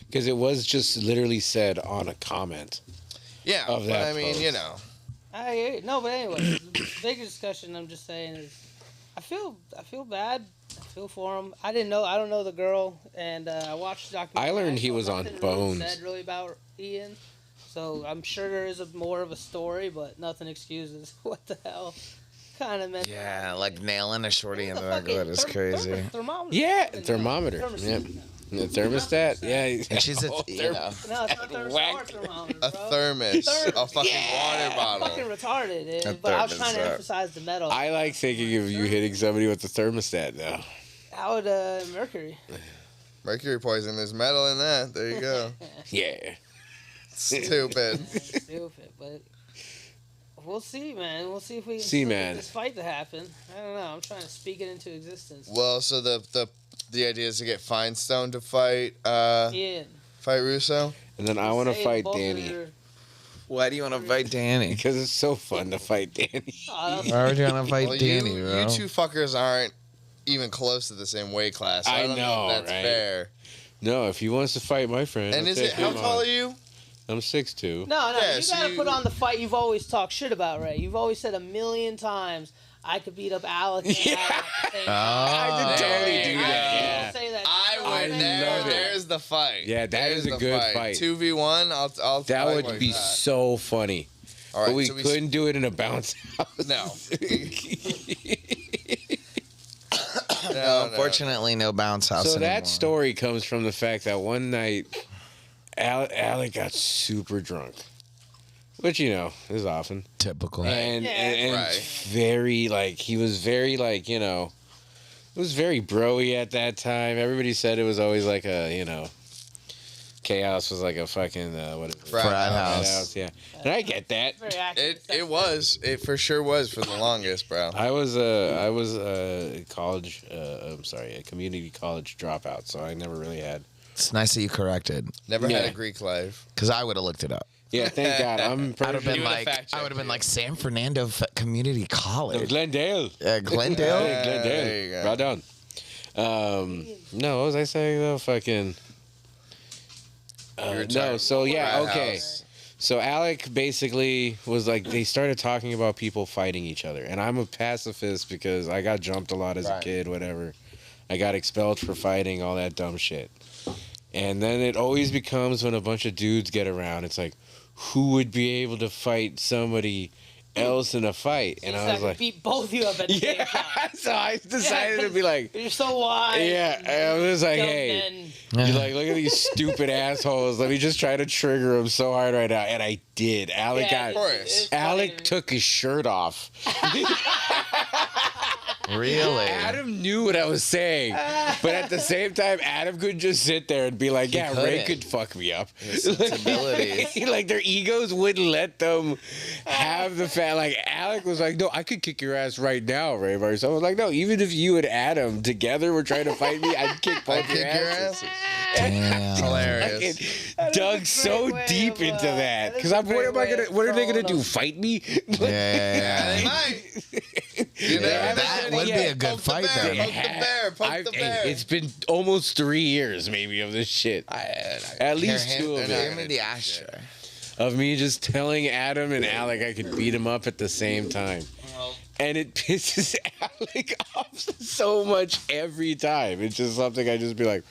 because it was just literally said on a comment. Yeah, of that I mean, post. you know. No, but anyway, the bigger discussion I'm just saying is, I feel bad. I feel for him. I don't know the girl, and I watched the documentary. I learned he was on Bones. Said really about Ian. So I'm sure there is more of a story, but nothing excuses what the hell kind of meant. Yeah, like nailing a shorty in the back of it is crazy. Thermometer. Yeah, thermometer. Yep. The thermostat. Yeah. And she's a, you know. No, it's not thermometer, a thermos, a fucking water bottle. Fucking retarded, but I was trying to emphasize the metal. I like thinking of you hitting somebody with the thermostat now. How would mercury? Mercury poison. There's metal in that. There you go. Yeah. Stupid. Stupid, but we'll see, man. We'll see if we can get this fight to happen. I don't know. I'm trying to speak it into existence. Well, so the idea is to get Feinstein to fight fight Russo, and then I want to fight Danny. Why do you want to fight Danny? Because it's so fun to fight Danny. Why would you want to fight Danny, bro? You two fuckers aren't even close to the same weight class. So I don't know if that's right? fair. No, if he wants to fight my friend. And is it how tall are you? I'm 6'2". No, you gotta put on the fight you've always talked shit about, Ray. You've always said 1,000,000 times, I could beat up Alex. I could totally do that. Yeah. I would never. There's the fight. Yeah, that is a good fight. 2v1. I'll. That would be so funny. All right, but we so couldn't do it in a bounce house. No. No, unfortunately, no bounce house. So anymore. that story comes from the fact that one night, Alec got super drunk, which is often typical, and very he was very it was very broy at that time. Everybody said it was always like a Chaos was like a fucking frat house. Yeah, and I get that. It for sure was for the longest, bro. I was a college, a community college dropout, so I never really had. It's nice that you corrected. Never had a Greek life. Because I would have looked it up. Yeah, thank God. I'm I would have been perfectly- like, I would have been like San Fernando Community College. Glendale. Glendale. Hey, Glendale. There you go. Well done. No, what was I saying though? Fucking. No, so yeah, Frat okay. house. So Alec basically was like, they started talking about people fighting each other, and I'm a pacifist because I got jumped a lot as a Right. kid, whatever. I got expelled for fighting, all that dumb shit. And then it always becomes when a bunch of dudes get around, it's like, who would be able to fight somebody else in a fight? And I was like, beat both of you up at the same yeah. time. So I decided to be like, You're so wide. yeah. And I was like, Dumb hey, men. you're like, look at these stupid assholes. Let me just try to trigger them so hard right now. And I did. Alec Yeah, got. it's Alec funny. took his shirt off. Really? Adam knew what I was saying, but at the same time, Adam could just sit there and be like, "Yeah, Ray couldn't. could fuck me up." sensibilities. Like their egos wouldn't let them have the fact. Like Alec was like, "No, I could kick your ass right now, Ray." By yourself. I was like, "No, even if you and Adam together were trying to fight me, I'd kick both your asses." Damn. Hilarious. Fucking dug so way deep of, into that because that I'm. is a What am I great way gonna? of What are they gonna trolling do? Fight me? Yeah. They might. You never That know. would be a good Poke the fight bear, then. Poke the bear. Poke the bear. It's been almost 3 years, maybe, of this shit. At least Here, two of Give it. me the ashtray. Of me just telling Adam and Alec I could beat him up at the same time. And it pisses Alec off so much every time. It's just something I just be like,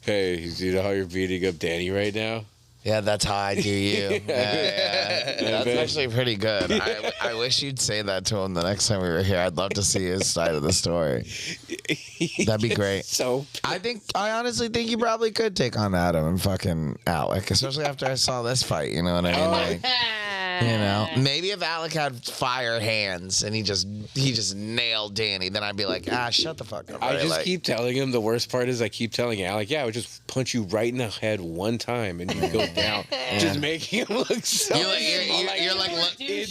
hey, you know how you're beating up Danny right now? Yeah, that's how I do you. Yeah. That's actually pretty good. I wish you'd say that to him the next time we were here. I'd love to see his side of the story. That'd be great. So I honestly think you probably could take on Adam and fucking Alec, especially after I saw this fight. You know what I mean? Like, you know, maybe if Alec had fire hands and he just nailed Danny, then I'd be like, shut the fuck up. I right? just Like, keep telling him, the worst part is I keep telling Alec, yeah, I would just punch you right in the head one time and you go down. Just making him look so you're like, look, Yeah.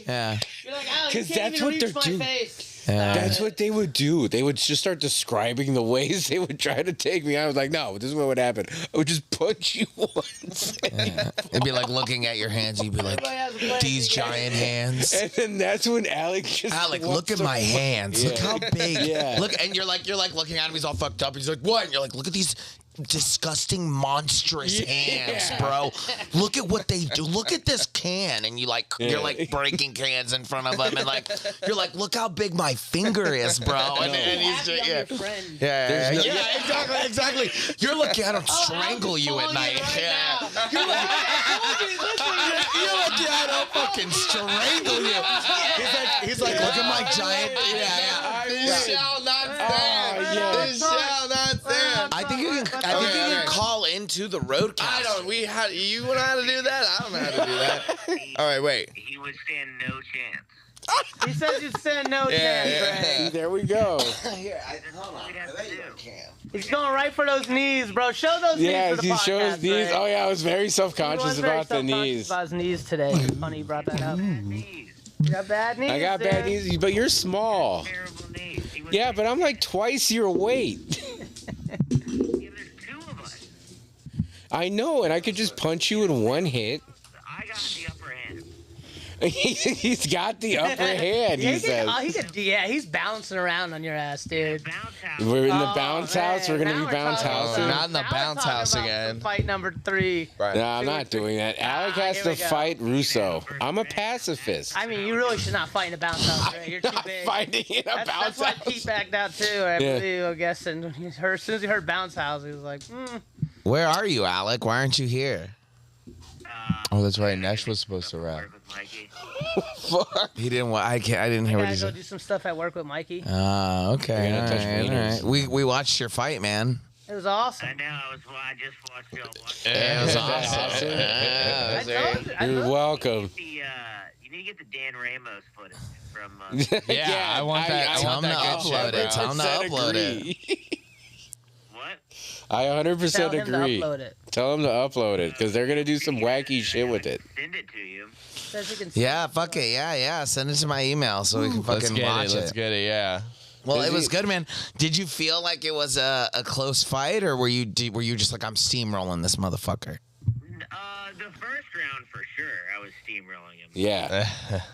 yeah. You're like, Alex, Because you can't that's even what reach they're my doing. face. That's what they would do. They would just start describing the ways they would try to take me. I was like, no, this is what would happen. I would just punch you once. It'd be like looking at your hands. You'd be like, Everybody has a plan. these giant hands. And then that's when Alec just Alec, wants look at to my hands. Look how big. Yeah. Look, and you're like looking at him. He's all fucked up. He's like, what? And you're like, look at these disgusting, monstrous hands, bro. Look at what they do. Look at this can, and you're like breaking cans in front of him, and like you're like, look how big my finger is, bro. And he's Happy I'm just, your friend. exactly. You're looking at him strangle you at night. You're looking at him fucking strangle you. He's like, look at my giant. This shall not stand. This shall not stand. I think you can call into the roadcast. I don't. You know how to do that? I don't know how to do that. All right, wait. He would stand no chance. He says you'd stand no chance, Ray. There we go. Here, hold on. There you go, Cam. He's going right for those knees, bro. Show those Yeah, knees for the he podcast, shows these. Ray. Oh, yeah, I was very He was self-conscious very about the self-conscious knees. about his knees today. It's funny you brought that up. You got bad knees. I got bad dude. knees, but you're small. Terrible knees. He would Yeah, but I'm like twice your weight. there's two of us. I know, and I could just punch you in one hit. I got the upper hand. He's got the upper hand, he says. He's bouncing around on your ass, dude. Bounce house. We're in the Oh, bounce house. We're man, going to now be bounce talking house. some- not in the now we're bounce talking house about again. some Fight number 3. Right. No, I'm not doing that. Alec has here to we go. fight Russo. I'm a pacifist. I mean, you really should not fight in a bounce house, Ray. You're too Not big. fighting in a That's bounce why house. Pete backed out too. I Yeah. believe, I guess. And as soon as he heard bounce house, he was like, Where are you, Alec? Why aren't you here? Oh, that's right. Nesh was supposed to rap. Work with Mikey. Fuck. He didn't. I didn't hear I what he gotta go said. do some stuff at work with Mikey. Okay. You're gonna touch wieners. We watched your fight, man. It was awesome. I know. I just watched y'all watch. It was awesome. I told you. You're welcome. You need to get the Dan Ramos footage from. Yeah, I want that. I Tell want him to that good upload shit, it. Tell bro. him to upload it. What? I 100% Tell him to agree. upload it. Tell them to upload it because they're going to do some wacky shit with it. Send it to you. Says he can Yeah, fuck it. Yeah. Send it to my email so we can Let's fucking get watch it. Let's get it. Yeah. Well, it was good, man. Did you feel like it was a close fight, or were you just like, I'm steamrolling this motherfucker? The first round for sure, I was steamrolling him. Yeah.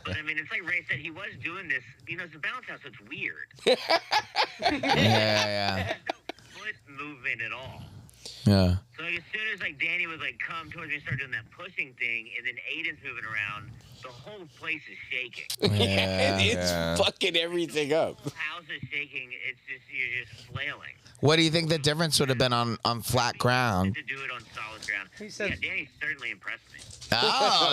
But I mean, it's like Ray said, he was doing this. You know, it's a bounce house, so it's weird. Yeah. No foot movement at all. Yeah. So like, as soon as like Danny would like come towards me and start doing that pushing thing, and then Aiden's moving around, the whole place is shaking. Yeah, it's fucking everything up. The whole house is shaking. It's just you're just flailing. What do you think the difference would have been on flat ground? To do it on solid ground. He said, yeah, Danny certainly impressed me. Oh,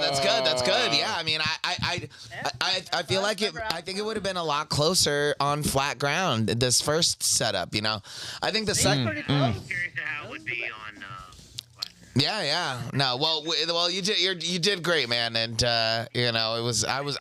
that's good. That's good. Yeah, I mean, I feel like I think it would have been a lot closer on flat ground. This first setup, you know, I think the second. I'm curious to how it would be on. Yeah. No, well, you did great, man, and you know,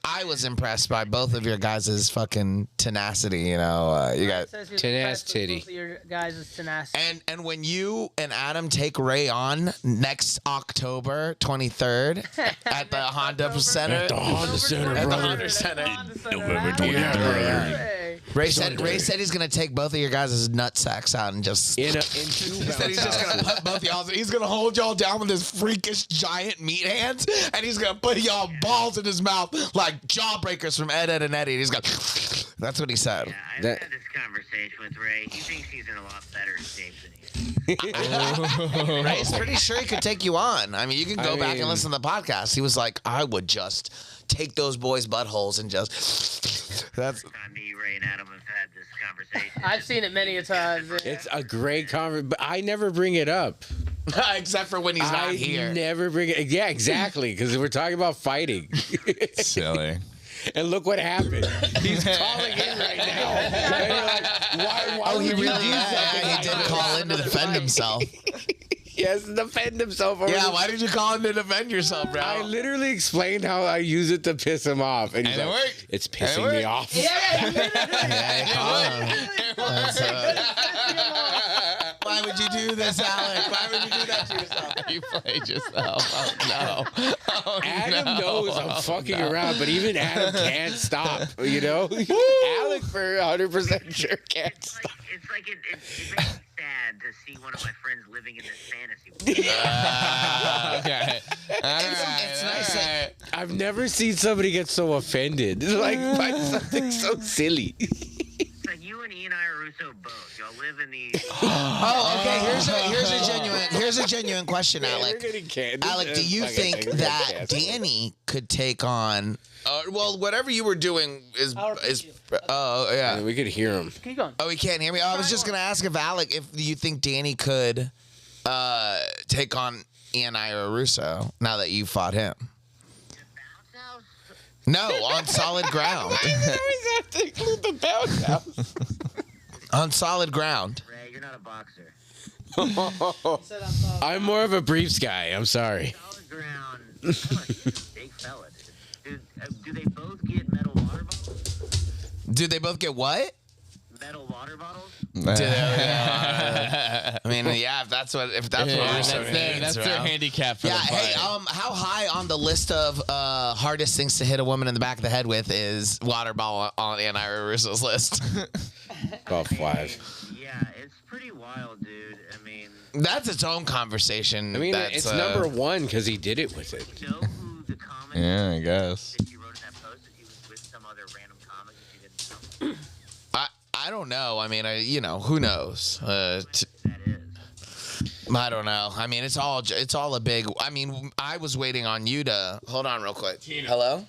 I was impressed by both of your guys' fucking tenacity. You know, you got tenacity. Your guys' tenacity. And when you and Adam take Ray on next October 23rd at the Honda Center, at the Honda Center, November 23rd. Ray said he's gonna take both of your guys' nut sacks out and just. He said he's just gonna put both of y'all. He's gonna hold y'all down with his freakish giant meat hands, and he's gonna put y'all balls in his mouth like jawbreakers from Ed, and Eddie. And he's gonna. That's what he said. Yeah, I've had this conversation with Ray. He thinks he's in a lot better shape than he is. Ray's pretty sure he could take you on. I mean, you can go back and listen to the podcast. He was like, I would just take those boys' buttholes and just. That's. Me, Ray, and Adam have had this conversation. I've seen it many a times. It's a great conversation, but I never bring it up. Except for when he's not here. I never bring it. Yeah, exactly, because we're talking about fighting. Silly. And look what happened. He's calling in right now. And you're like, why he would you really do something he like did that? call in to defend himself. Yes, defend himself. Yeah, why did you call him to defend yourself, bro? I literally explained how I use it to piss him off. And he's And it like, worked. it's pissing me off. Why would you do this, Alec? Why would you do that to yourself? You played yourself. Oh, no. Oh, Adam no. knows I'm fucking around, but even Adam can't stop, you know? Alec for 100% sure can't stop. It's like sad to see one of my friends living in this fantasy world. Okay. It's nice that- I've never seen somebody get so offended. Like, by something so silly. It's like you and Ian Russo both. Y'all live in these. Oh, okay. Here's a genuine question, Alec. Alec, do you think that Danny could take on? Well, whatever you were doing is. Oh yeah. We could hear him. Keep going. Oh, he can't hear me. I was just gonna ask if Alec, if you think Danny could take on Ian Russo now that you fought him. No, on solid ground. Why do you always have to include the bounce house? On solid ground. Ray, you're not a boxer. I'm more of a briefs guy. I'm sorry. Solid ground. I'm a big fella, dude. Do they both get metal water bottles? Do they both get what? Metal water bottles? I mean, yeah, if that's what Russo needs, that's their bro. handicap for Yeah, the fight. hey, how high on the list of hardest things to hit a woman in the back of the head with is water ball on Ian Russo's list? About 5. Yeah, it's pretty wild, dude. I mean, That's its own conversation. I mean, that's, it's number 1 because he did it with it. you know who the comic Yeah, I guess. that you wrote in that post that he was with some other random comic that you didn't know? I don't know. I mean, who knows? That is. I don't know. I mean, it's all a big. I mean, I was waiting on you to hold on real quick. Hello.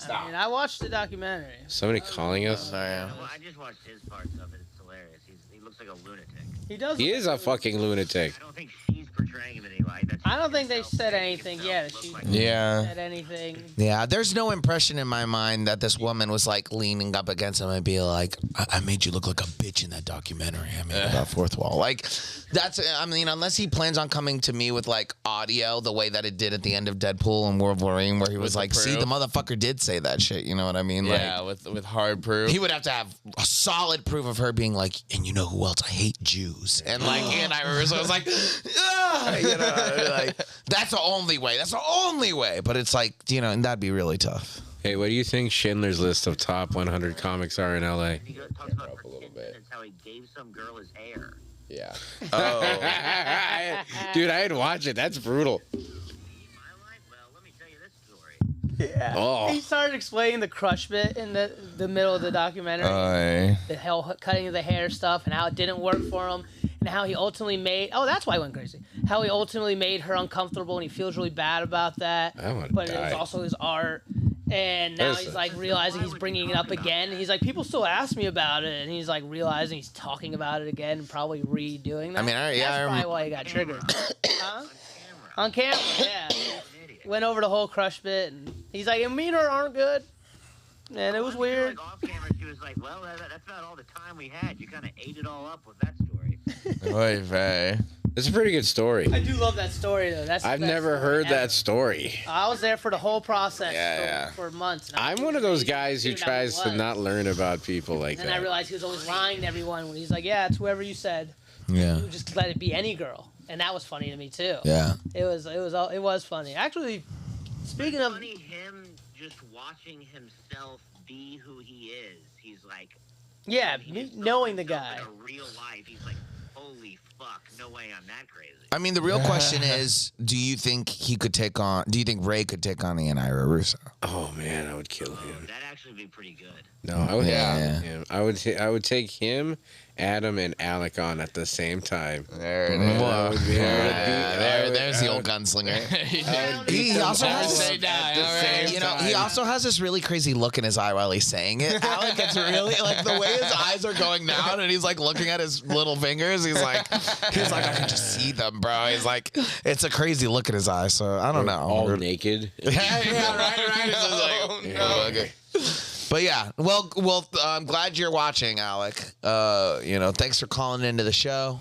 I mean, I watched the documentary. Somebody calling us? Sorry. Well, I just watched his parts of it. It's hilarious. He looks like a lunatic. He does. He is a fucking lunatic. I don't think she's portraying him in any light. That's I don't just think they himself said making anything himself yet. look She like- Yeah. said anything. Yeah, there's no impression in my mind that this woman was like leaning up against him and be like, I made you look like a bitch in that documentary. I mean, about fourth wall. Like, I mean, unless he plans on coming to me with like audio the way that it did at the end of Deadpool and Wolverine, where he was the like, see, proof. the motherfucker did say that shit. You know what I mean? Yeah, Like, with hard proof. he would have to have a solid proof of her being like, and you know who else? I hate Jews. And like, and I was like, like, that's the only way. That's the only way. But it's like, and that'd be really tough. Hey, what do you think Schindler's List of top 100 comics are in LA? He talks about persistence. It's how he gave some girl his hair. Yeah. Oh. Dude, I'd watch it. That's brutal. Yeah. Oh. He started explaining the crush bit in the middle of the documentary. The hell cutting of the hair stuff and how it didn't work for him and how he ultimately made. Oh, that's why he went crazy. How he ultimately made her uncomfortable and he feels really bad about that. But it was also his art. And now he's like realizing he's bringing it up again. He's like, people still ask me about it, and he's like realizing he's talking about it again and probably redoing that. I mean, that's probably why he got triggered. Huh? On camera, yeah. Went over the whole crush bit, and he's like, "And me and her aren't good," and it was weird. Like off camera, she was like, "Well, that's about all the time we had. You kind of ate it all up with that story." Oy vey. It's a pretty good story. I do love that story though. I've never heard that story. I was there for the whole process for months. I'm one of those guys who tries to not learn about people like and that. I realized he was always lying to everyone when he's like, "Yeah, it's whoever you said." Yeah. You just let it be any girl, and that was funny to me too. Yeah. It was funny. Actually, speaking of funny, him just watching himself be who he is. He's like, knowing the guy. in real life, he's like, holy fuck, no way I'm that crazy. I mean, the real question is, do you think Ray could take on Ian Ira Russo? Oh man, I would kill him. That'd actually be pretty good. No, I would. Him. I would take him, Adam, and Alec on at the same time. There it is. There's the old gunslinger. He also has he also has this really crazy look in his eye while he's saying it. Alec gets really like the way his eyes are going down and he's like looking at his little fingers. He's like I can just see them, bro. He's like, it's a crazy look in his eyes. So I don't know. All naked. Right. Okay. But yeah, well, I'm glad you're watching, Alec. Thanks for calling into the show.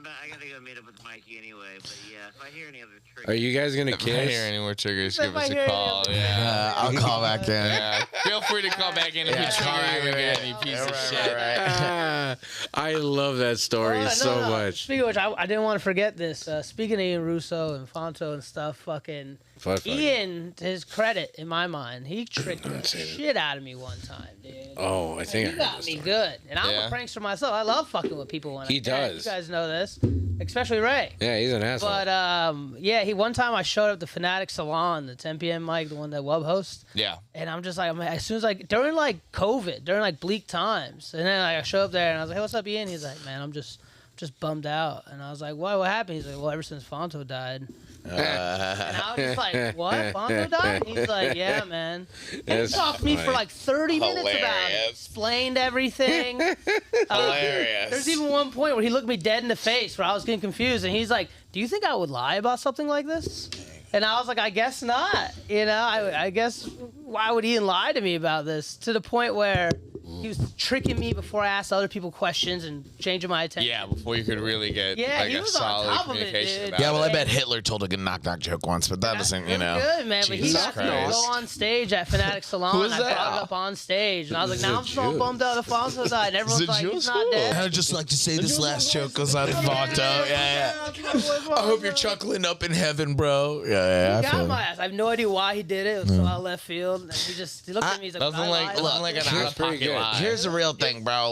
I gotta go meet up with Mikey anyway. But yeah, if I hear any other triggers, Are you guys gonna If I hear kiss? any more triggers, give us a call. Yeah, I'll call back in. Yeah. Feel free to call back in if you trigger you again, you piece of shit. I love that story so much. Speaking of which, I didn't want to forget this. Speaking of Ian Russo and Fonto and stuff, Ian, to his credit, in my mind, he tricked the shit out of me one time, dude. Oh, I think he got me good. And I'm a prankster myself. I love fucking with people when he does. You guys know this, especially Ray. Yeah, he's an asshole. But he one time I showed up at the Fanatic Salon, the 10 p.m. mic, the one that Wub hosts. Yeah. And I'm just like, as soon as during COVID, during bleak times, and then I show up there and I was like, hey, what's up, Ian? He's like, man, I'm just bummed out. And I was like, why? What happened? He's like, well, ever since Fonto died. And I was just like, what? Fonto died? He's like, yeah, man. And he talked to me for 30 minutes about it. Explained everything. Hilarious. There's even one point where he looked me dead in the face where I was getting confused. And he's like, do you think I would lie about something like this? And I was like, I guess not. I guess why would Ian lie to me about this? To the point where he was tricking me before I asked other people questions and changing my attention. Yeah, before you could really get he a was solid on top of it, communication dude. about Yeah, well, it. I bet Hitler told a good knock-knock joke once, but that doesn't, Good, man. But he got me to go on stage at Fanatic Salon. Who is I that? brought up on stage, and I was like, now I'm so bummed out the Fonto died. And everyone's like, he's not dead. I'd just like to say this last joke goes on Fonto. Yeah. I hope you're chuckling up in heaven, bro. Yeah, He I feel got my ass. I have no idea why he did it. It was so out of left field. And he looked at me. He's like, Nothing like an out-of-pocket lie. Here's the real thing, bro.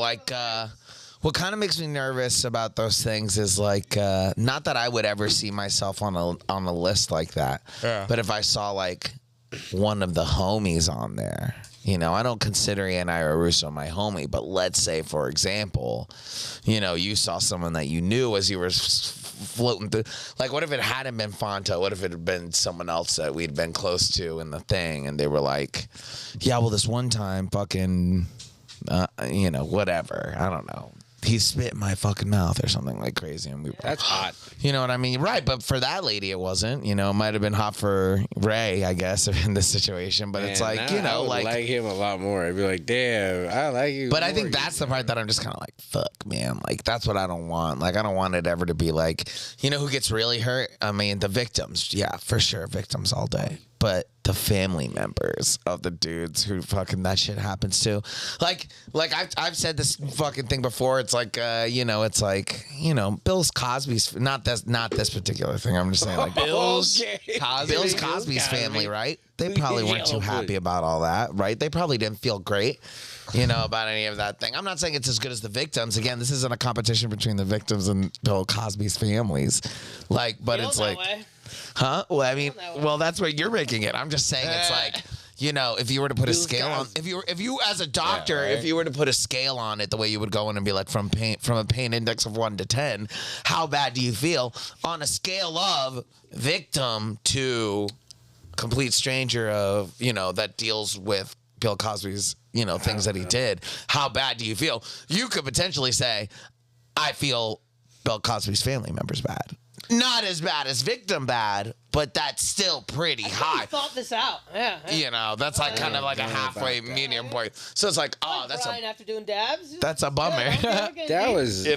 What kind of makes me nervous about those things is not that I would ever see myself on a list like that, but if I saw one of the homies on there, I don't consider Ian Ira Russo my homie, but let's say, for example, you saw someone that you knew as you were floating through. What if it hadn't been Fonto? What if it had been someone else that we'd been close to in the thing, and they were like, yeah, well, this one time, fucking, whatever. I don't know. He spit in my fucking mouth or something crazy. And That's hot. You know what I mean? Right, but for that lady, it wasn't. It might have been hot for Ray, I guess, in this situation. But it's I would like him a lot more. I'd be like, damn, I like you. But I think that's the part that I'm just kind of fuck, man. That's what I don't want. I don't want it ever to be who gets really hurt? I mean, the victims. Yeah, for sure. Victims all day. But the family members of the dudes who fucking that shit happens to. I've said this fucking thing before. It's Bill's Cosby's not this particular thing. I'm just saying Bill's Cosby's family, right? they probably weren't too happy about all that, right? They probably didn't feel great, about any of that thing. I'm not saying it's as good as the victims. Again, this isn't a competition between the victims and Bill Cosby's families, but it's like, huh? Well, I mean, that's what you're making it. I'm just saying it's like. If you were to put a scale on, if you as a doctor, if you were to put a scale on it, the way you would go in and be like, from a pain index of 1 to 10, how bad do you feel on a scale of victim to complete stranger of, that deals with Bill Cosby's, things that he did? How bad do you feel? You could potentially say, I feel Bill Cosby's family members bad. Not as bad as victim bad, but that's still pretty high. I thought this out. Yeah. That's like kind of like a halfway medium point. So it's like, that's after doing dabs. That's a bummer. That was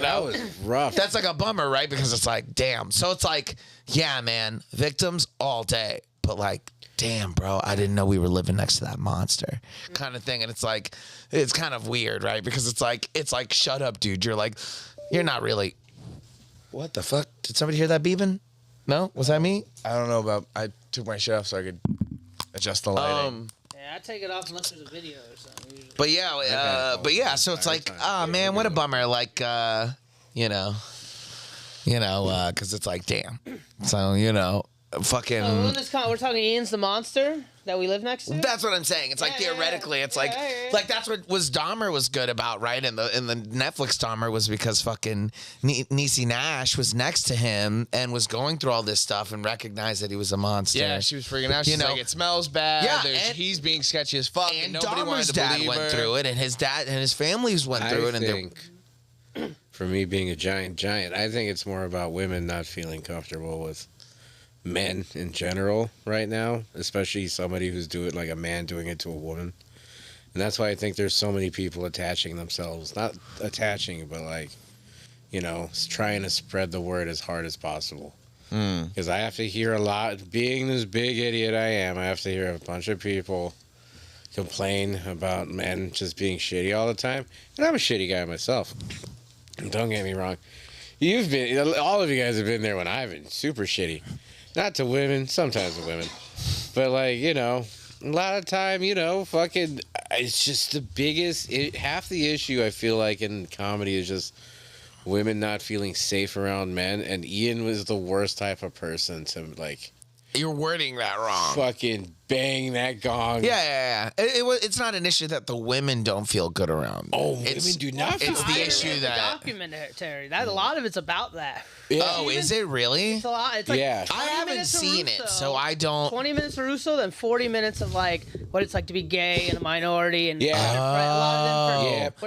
rough. That's like a bummer, right? Because it's like, damn. So it's like, yeah, man, victims all day, but like, damn, bro, I didn't know we were living next to that monster, kind of thing. And it's like, it's kind of weird, right? Because it's like, shut up, dude. You're not really. What the fuck? Did somebody hear that beeping? No? Was that me? I don't know about. I took my shit off so I could adjust the lighting. Yeah, I take it off unless there's a video or something. Usually. But yeah, so it's like, man, what a bummer. Like, because it's like, damn. So, fucking. We're talking Ian's the monster that we live next to. That's what I'm saying. It's like theoretically, it's like that's what Dahmer was good about, right? And the Netflix Dahmer was because fucking Niecy Nash was next to him and was going through all this stuff and recognized that he was a monster. Yeah, she was freaking out. She's like, it smells bad. Yeah, he's being sketchy as fuck. And nobody Dahmer's dad went through it, and his dad and his families went through it. And for me being a giant, I think it's more about women not feeling comfortable with men in general right now, especially somebody who's doing like a man doing it to a woman. And that's why I think there's so many people attaching themselves, not attaching, but like, trying to spread the word as hard as possible. Because I have to hear a lot, being this big idiot I am, I have to hear a bunch of people complain about men just being shitty all the time. And I'm a shitty guy myself. Don't get me wrong. All of you guys have been there when I've been super shitty. Not to women, sometimes to women. But, like, a lot of time, fucking, it's just the biggest, half the issue I feel like in comedy is just women not feeling safe around men. And Ian was the worst type of person to, like. You're wording that wrong. Fucking bang that gong. Yeah. It's not an issue that the women don't feel good around. Oh, women do not feel It's the issue that. Documentary. A lot of it's about that. Yeah. Oh, is it really? It's a lot. It's like I haven't seen it, so I don't. 20 minutes of Russo, then 40 minutes of like what it's like to be gay and a minority and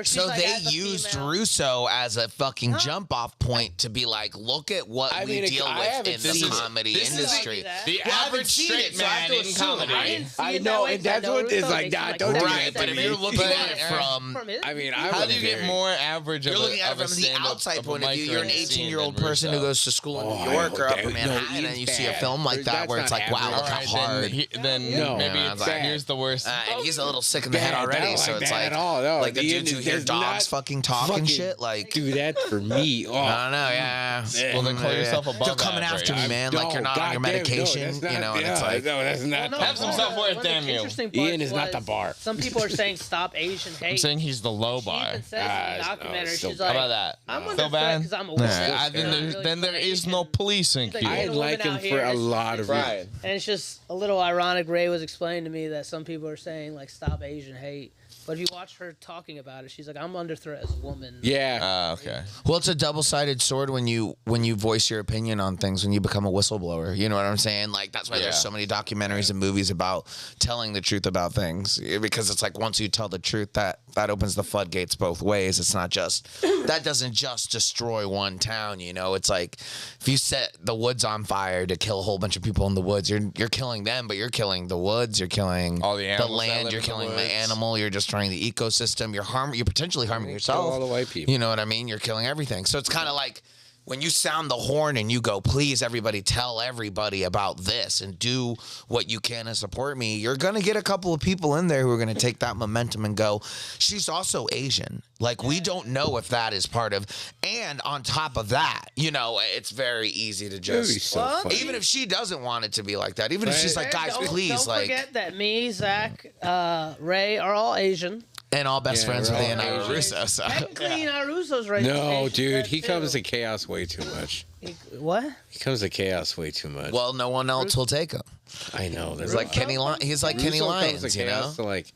So they used Russo as a fucking jump off point to be like, look at what we deal with in the comedy industry. The average straight man in comedy. I know, and that's what it's like. Don't do that. But if you're looking at it from, how do you get more average? You're looking at it from the outside point of view. You're an 18-year-old person who goes to school in New York or Upper Manhattan, and you see a film like that where it's like, wow, look how hard. Then maybe it's here's the worst. And he's a little sick in the head already, so it's like the dudes who hear dogs fucking talk and shit, like do that for me. I don't know, yeah. Well, then call yourself above They're coming after me, man. Like you're not on your medication, and it's like, no, that's not. Have some self-worth, damn you. Ian is not the bar. Some people are saying stop Asian hate. I'm saying he's the low bar. She even says in the documentary, she's How like, about that? I'm Still bad? because I'm a woman. Then there is no policing. I like him for a lot of reasons. And it's just a little ironic. Ray was explaining to me that some people are saying like stop Asian hate. But if you watch her talking about it, she's like, I'm under threat as a woman. Yeah. Okay. Well, it's a double-sided sword when you voice your opinion on things, when you become a whistleblower. You know what I'm saying? Like, that's why there's so many documentaries and movies about telling the truth about things. Because it's like, once you tell the truth, that opens the floodgates both ways. It's not just, that doesn't just destroy one town, It's like, if you set the woods on fire to kill a whole bunch of people in the woods, you're killing them, but you're killing the woods, you're killing all the land, you're killing the animal, you're destroying the ecosystem, you're potentially harming yourself. All the white people. You know what I mean? You're killing everything. So it's kind of like, when you sound the horn and you go, please, everybody, tell everybody about this and do what you can to support me, you're going to get a couple of people in there who are going to take that momentum and go, she's also Asian. Like, we don't know if that is part of, and on top of that, you know, it's very easy to just, even if she doesn't want it to be like that, even if she's like, guys, please, don't forget that me, Zach, Ray are all Asian. And all best friends with Ian Russo. So. Technically, Ian Russo's right. No, dude, he comes to chaos way too much. What? He comes to chaos way too much. Well, no one else will take him. I know. He's like Kenny. He's like Kenny Lyons, you know. To like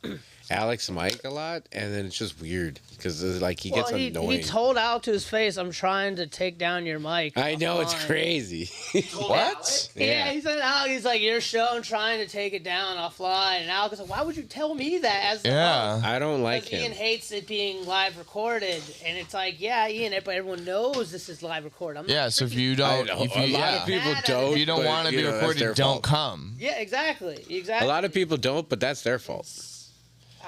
Alex Mike a lot, and then it's just weird because like he gets annoying. He told Alec to his face, "I'm trying to take down your mic." I know, it's crazy. What? Yeah, he said, Alec, he's like, your show, I'm trying to take it down offline. And Alec was like, why would you tell me that as the host? I don't like him. Ian hates it being live recorded. And it's like, yeah, Ian, but everyone knows this is live recorded. So if you don't, a lot of people don't. If you don't want to be recorded, don't come. Yeah, exactly. A lot of people don't, but that's their fault.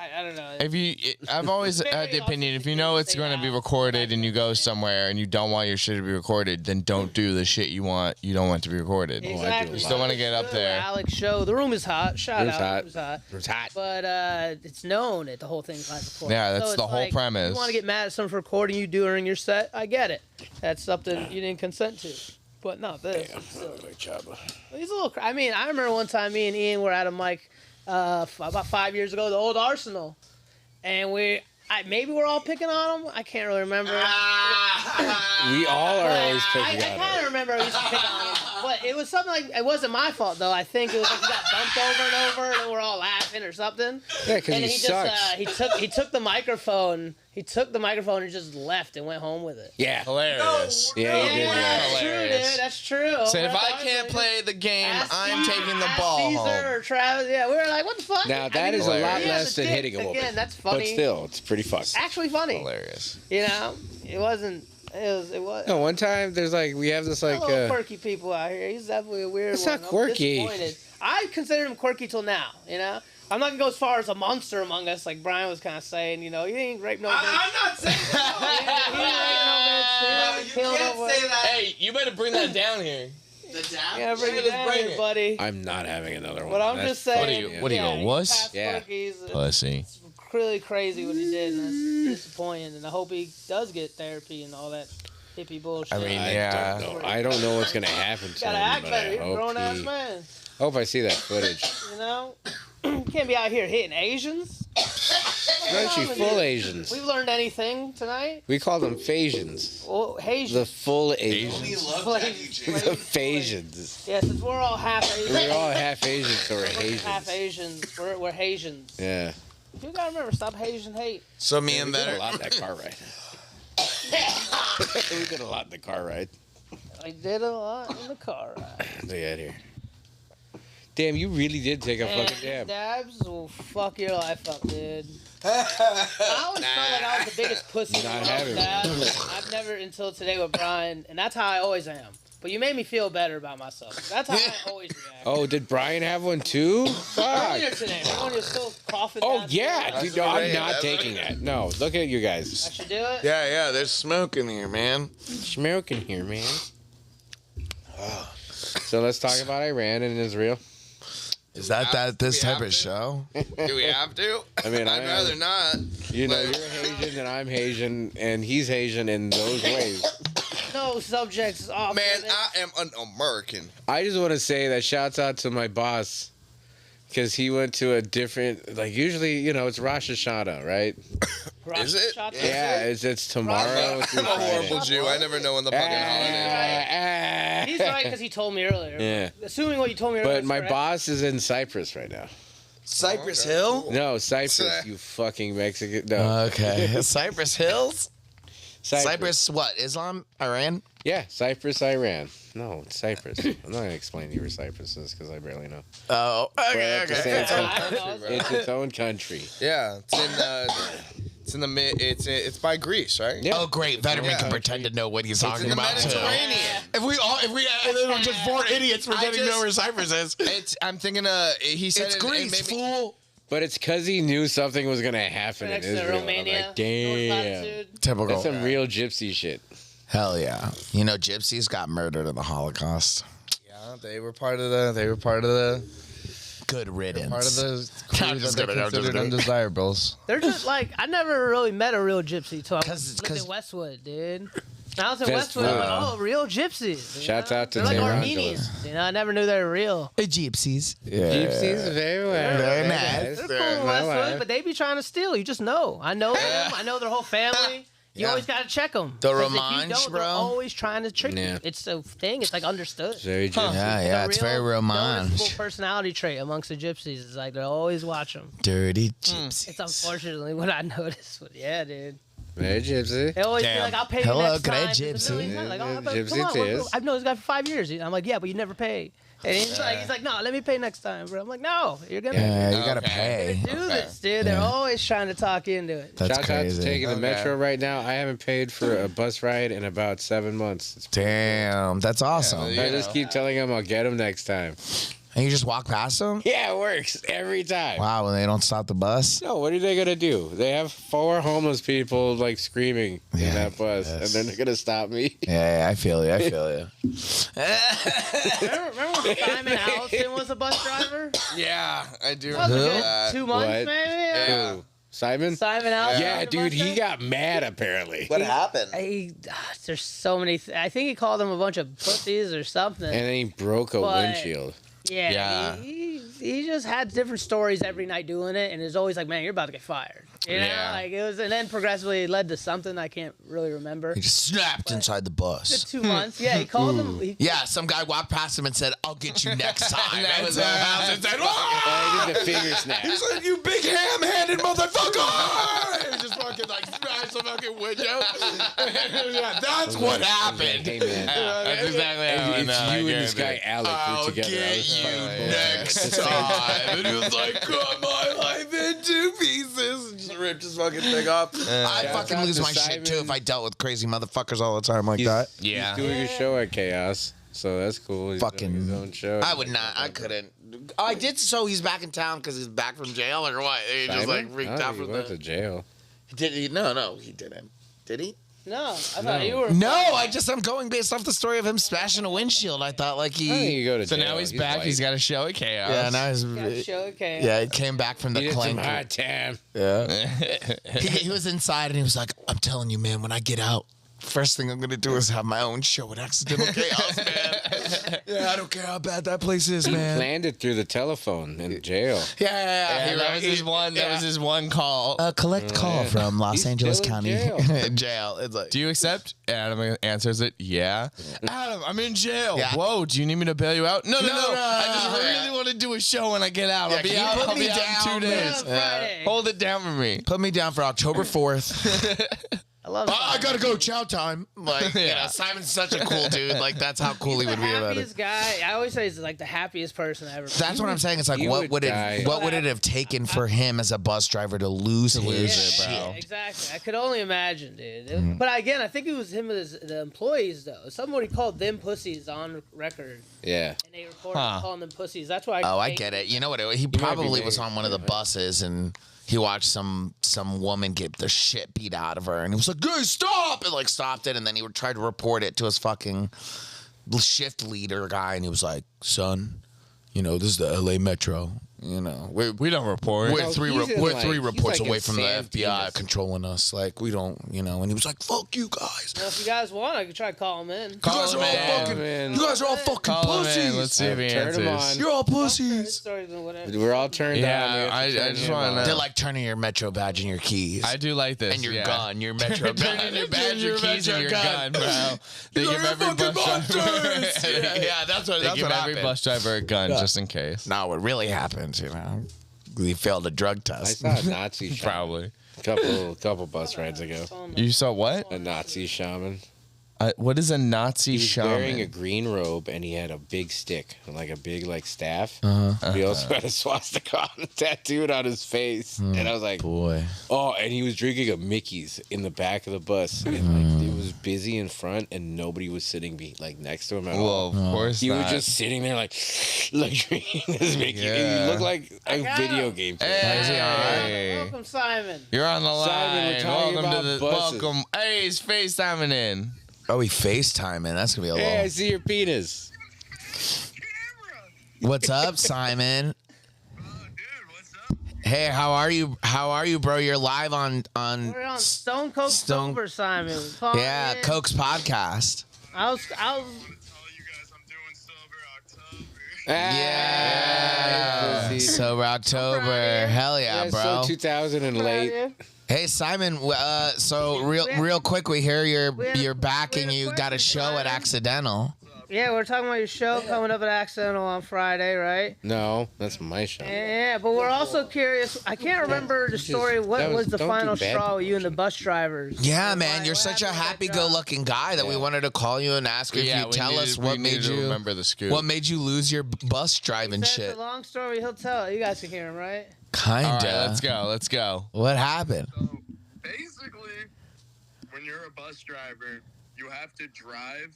I don't know. I've always had the opinion, if you know it's going to be recorded and you go somewhere and you don't want your shit to be recorded, then don't do the shit you don't want to be recorded. Exactly. You still want to get up there. Alex show. The room is hot. Shout out. Hot. It was hot. It's hot. But it's known that the whole thing's live recorded. Yeah, that's so the whole premise. If you want to get mad at someone for recording you during your set, I get it. That's something you didn't consent to. But not this. He's a little. I mean, I remember one time me and Ian were at a mic about 5 years ago, the old Arsenal. And maybe we're all picking on him. I can't really remember. We all are always picking on him. I kind of remember we used to pick on him. But it was something like, it wasn't my fault, though. I think it was like he got bumped over and over, and we're all laughing or something. Yeah, because he sucks. He took the microphone. He took the microphone and just left and went home with it. Yeah. Hilarious. Yeah, he did. That's true, dude. That's true. Said if I can't play the game, I'm taking the ball Caesar home. or Travis. Yeah, we were like, what the fuck? Now, that is a lot less than hitting a woman. Again, that's funny. But still, it's pretty fucked. Actually funny. Hilarious. You know, it wasn't. It was. No, one time we have this like quirky people out here. He's definitely a weird it's one. not quirky. I'm disappointed. I consider him quirky till now. You know, I'm not gonna go as far as a monster among us, like Brian was kind of saying. You know, he ain't raped no bitch. I'm not saying that. He ain't raped no bitch. You can't say that. Hey, you better bring that down here. The down? Yeah, bring it down here, buddy. I'm not having another one. But I'm just saying. What are you, a wuss? Yeah. Pussy. It's really crazy what he did, and that's disappointing. And I hope he does get therapy and all that hippie bullshit. I mean, I don't know what's gonna happen to Gotta him. act But better. I You're a grown ass hope man. hope I see that footage. You know, you can't be out here hitting Asians. Aren't you full Asians? We've learned anything tonight? We call them Phasians. Well, Asians. The full Asians. The Phasians. Yeah, since we're all half Asians. We're all half Asians, so we're Asians. Half Asians. We're Asians. Yeah. You gotta remember, stop Asian hate. So me We and did Better. a lot in that car ride. We did a lot in the car ride. I did a lot in the car ride. They out here. Damn, you really did take a fucking dab. Dabs will fuck your life up, dude. I always felt like I was the biggest pussy. Not when I having was dabs. I've never until today with Brian, and that's how I always am. But you made me feel better about myself. That's how I always react. Oh, did Brian have one too? Earlier Fuck. today, remember you're still coughing. Oh down yeah, here? dude, no, I'm not taking that. No, look at you I guys. should do it. Yeah, there's smoke in here, man. Smoking here, man. So let's talk about Iran and Israel. Is that this type of show? Do we have to? I mean, I'd rather not. You know, you're Haitian and I'm Haitian, and he's Haitian in those ways. No subjects off. Man, I am an American. I just want to say that shouts out to my boss, because he went to a different, like usually, you know, it's Rosh Hashanah, right? Is it? Yeah, it's tomorrow. I'm a horrible Jew. I never know when the fucking holiday is. He's right because he told me earlier. Yeah. Assuming what you told me earlier. But is my correct. boss is in Cyprus right now. Cypress Hill? No, Cyprus, you fucking Mexican. No. Okay. Cypress Hills? Cyprus. Cyprus, what? Islam? Iran? Yeah, Cyprus, Iran. No, it's Cyprus. I'm not going to explain to you where Cyprus is because I barely know. Oh, okay, But at the same time, okay. it's its own country. Yeah, it's in the mid. It's by Greece, right? Yeah. Oh, great. Veteran can pretend to know what he's talking about, too. If we just four idiots pretending to know where Cyprus is. I'm thinking. He said It's Greece, fool. But it's because he knew something was going to happen in Next to Israel. Romania, I'm like, damn. North latitude. Typical. That's some real gypsy shit. Hell yeah. You know, gypsies got murdered in the Holocaust. Yeah, they were part of the Good riddance. part of the I'm crew just that they kidding, I'm just considered kidding. undesirables. They're just like, I never really met a real gypsy till I lived 'Cause- in Westwood, dude. When I was in That's Westwood, I'm like, cool. oh, real gypsies. you Shouts know? out to They're like Tim Armenians. Angeles. You know, I never knew they were real. Gypsies. Gypsies, very well. Very nice. They're cool in Westwood, but they be trying to steal. You just know. I know them. I know their whole family. You Yeah. always got to check them. The if you Romansh, don't, bro. they're always trying to trick Yeah. you. It's a thing. It's like understood. Very gypsy. Yeah, it's very Romansh. noticeable personality trait amongst the gypsies. It's like they always watch them. Dirty gypsies. It's unfortunately what I noticed. But yeah, dude. Very gypsy. They always be Damn. like, I'll pay you Hello, next great time. It's a gypsy. million times. Like, oh, but Gypsy come on, tears. I've known this guy for 5 years. I'm like, yeah, but you never pay. And he's like, no, let me pay next time, bro. I'm like, no, you're gonna Yeah, you gotta Okay. pay. do this, dude. They're always trying to talk you into it. That's Shout out to crazy. taking the Okay. metro right now. I haven't paid for a bus ride in about 7 months. Damn, that's awesome. Yeah, I just keep telling them I'll get them next time. And you just walk past them? Yeah, it works every time. Wow, when they don't stop the bus? No, what are they gonna do? They have 4 homeless people like screaming in Yeah, that bus, yes. and then they're gonna stop me. Yeah, I feel you. I feel you. Remember when Simon Allison was a bus driver? Yeah, I do. That was a Who? good 2 months, What? maybe. Who? Simon? Simon Allison. Yeah, was a dude, bus he driver? got mad apparently. What happened? There's so many. I think he called them a bunch of pussies or something. And then he broke a But- windshield. Yeah, Yeah. He just had different stories every night doing it, and it's always like, man, you're about to get fired. You know, Yeah. like it was, and then progressively it led to something I can't really remember. He just snapped inside the bus. 2 months, yeah. He called them. Yeah, some guy walked past him and said, I'll get you next time. That And was the it. house and said, "Ah!" Oh, he did the finger snap. He's like, you big ham-handed motherfucker! He just fucking like smashed the fucking window. Yeah, that's what happened. Hey, man. That's exactly how It's I know. you I and this guy guarantee. Alec I'll were together. get That was you fucking next time. And he was like, cut my life in 2 pieces. And just ripped his fucking thing off. I'd Shout fucking out lose to my shit too Simon. if I dealt with crazy motherfuckers all the time like He's- that. Yeah. He's doing a show at Chaos, so that's cool. He's Fucking- doing his own show. I would not. I couldn't. Oh, I did. So he's back in town because he's back from jail or what? He just like Simon? freaked Oh, out he from went to the. jail. Did he? No, he didn't. Did he? No, I thought you were. No, I'm going based off the story of him smashing a windshield. I thought like I think he. you go to So jail. now he's back. white. He's got a show at Chaos. Yeah, now he's. Got show, okay. Yeah, he came back from He the did some clink. hard time. Yeah. he was inside and he was like, I'm telling you, man, when I get out, first thing I'm gonna do is have my own show at Accidental Chaos, man. Yeah, I don't care how bad that place is, He man. planned it through the telephone in jail. Yeah, That was his one. That was his one call. Collect call yeah. from Los He's Angeles still in County jail. It's like, Do you accept? Adam answers it. Yeah. Adam, I'm in jail. Yeah. Whoa. Do you need me to bail you out? No. No. I just really want to do a show when I get out. Yeah, I'll be can you out. put I'll me be out down, in 2 man? days. Friday. Hold it down for me. put me down for October 4th. I love. I gotta go. Chow time. Like, you Yeah. know, Simon's such a cool dude. Like, that's how cool he would be about it. happiest guy. I always say he's like the happiest person I ever. That's what I'm saying. It's like, He what would die. would it have taken for him as a bus driver to lose his lose it, shit? bro. Yeah, exactly. I could only imagine, dude. But again, I think it was him and the employees though. Somebody called them pussies on record, Yeah. and they recorded Huh. calling them pussies. That's why. Oh, I get it. You know what? He probably was named, on one of the buses and he watched some woman get the shit beat out of her, and he was like, "Hey, stop!" and like stopped it, and then he would try to report it to his fucking shift leader guy, and he was like, "Son, you know this is the LA Metro. You know We don't report. we're No, three he's in, we're like- 3 he's reports like away in from the San FBI Dimas. controlling us. Like we don't, you know." And he was like, "Fuck you guys." Well, if you guys want, I could try to call him in. You guys are all fucking. man. You guys are all fucking Call him in. pussies. Let's see if he Turn him answers. on. You're all His pussies. stories and whatever. We're all turned Yeah, on. We have to I turn just him wanna on. know. They're like turning your Metro badge and your keys. I do like this. and your yeah. gun, your Metro gun. Turn in your badge, your keys, and your gun, bro. They You're give every fucking bus driver. monsters. yeah, that's what. They That's give what every happened. bus driver a gun just in case. No, what really happened, you know, he failed a drug I test. saw a Nazi shaman Probably. couple bus rides ago. You saw what? A Nazi shaman. What is a Nazi He was shaman? wearing a green robe and he had a big stick, like a big staff. Uh-huh. He also had a swastika tattooed on his face, and I was like, Boy, oh, and he was drinking a Mickey's in the back of the bus, and like it was busy in front, and nobody was sitting next to him at all. Well, of course He not. was just sitting there like drinking this Mickey. Yeah. He looked like a got video him. game. Hey. Welcome, Simon. You're on the line. Simon, we're talking Welcome to about the buses. welcome. Hey, he's FaceTiming in. Oh, he FaceTiming. That's gonna be a Hey, I little. see your penis. What's up, Simon? Hey, how are you? How are you, bro? You're live on We're on Stone Coke Sober, Simon. Calling yeah, in. Coke's podcast. I was. Yeah, Sober October. Hell yeah, Yeah, bro. so 2000 and late. Hey Simon, so real quick, we hear you're back and you got a show at Accidental. Yeah, we're talking about your show coming up at Accidental on Friday, right? No, that's my show. Yeah, but we're also curious. I can't remember the story. What was the final straw with you and the bus drivers? Yeah, man, you're such a happy-go-lucky guy that we wanted to call you and ask if you tell us what made you remember the scoop. What made you lose your bus driving That's shit? a long story. He'll tell it. You guys can hear him, right? Kinda. All right, let's go. What happened? So basically, when you're a bus driver, you have to drive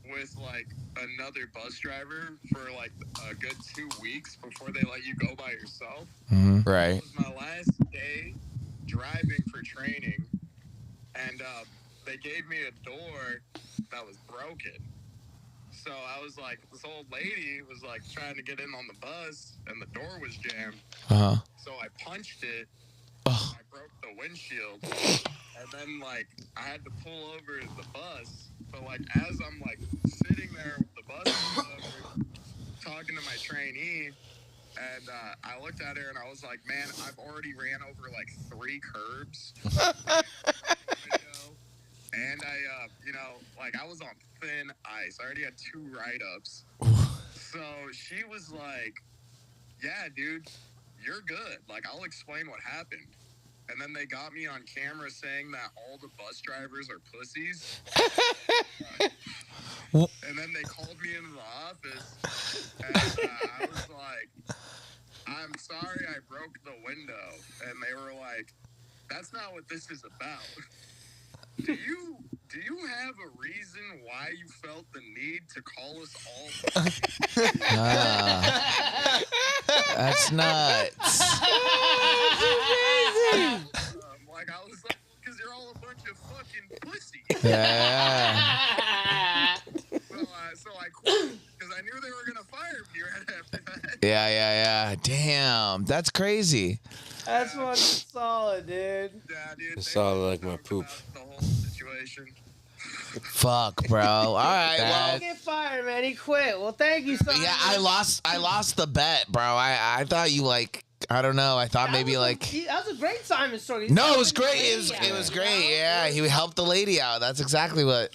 with like another bus driver for like a good 2 weeks before they let you go by yourself. Right. It was my last day driving for training, and they gave me a door that was broken. So I was like, this old lady was like trying to get in on the bus, and the door was jammed. So I punched it. I broke the windshield, and then like I had to pull over the bus. So like as I'm like sitting there with the bus over, talking to my trainee, and I looked at her and I was like, man, I've already ran over like 3 curbs. And I, like I was on thin ice. I already had 2 write-ups. So she was like, yeah, dude, you're good. Like, I'll explain what happened. And then they got me on camera saying that all the bus drivers are pussies. And then they called me into the office. And I was like, I'm sorry I broke the window. And they were like, that's not what this is about. Do you have a reason why you felt the need to call us all That's nuts. like I was like, because you're all a bunch of fucking pussies. Yeah. So I quit because I knew they were gonna fire me right after that. Yeah. Damn, that's crazy. That's fucking solid, dude. Yeah, dude. It's all like my poop. The whole situation. Fuck, bro. All right, well. Get fired, man. He quit. Well, thank you, Simon. Yeah, I lost the bet, bro. I thought you like, I don't know. I thought maybe like. That was a great Simon story. No, it was great. It was great. Yeah, he helped the lady out. That's exactly what.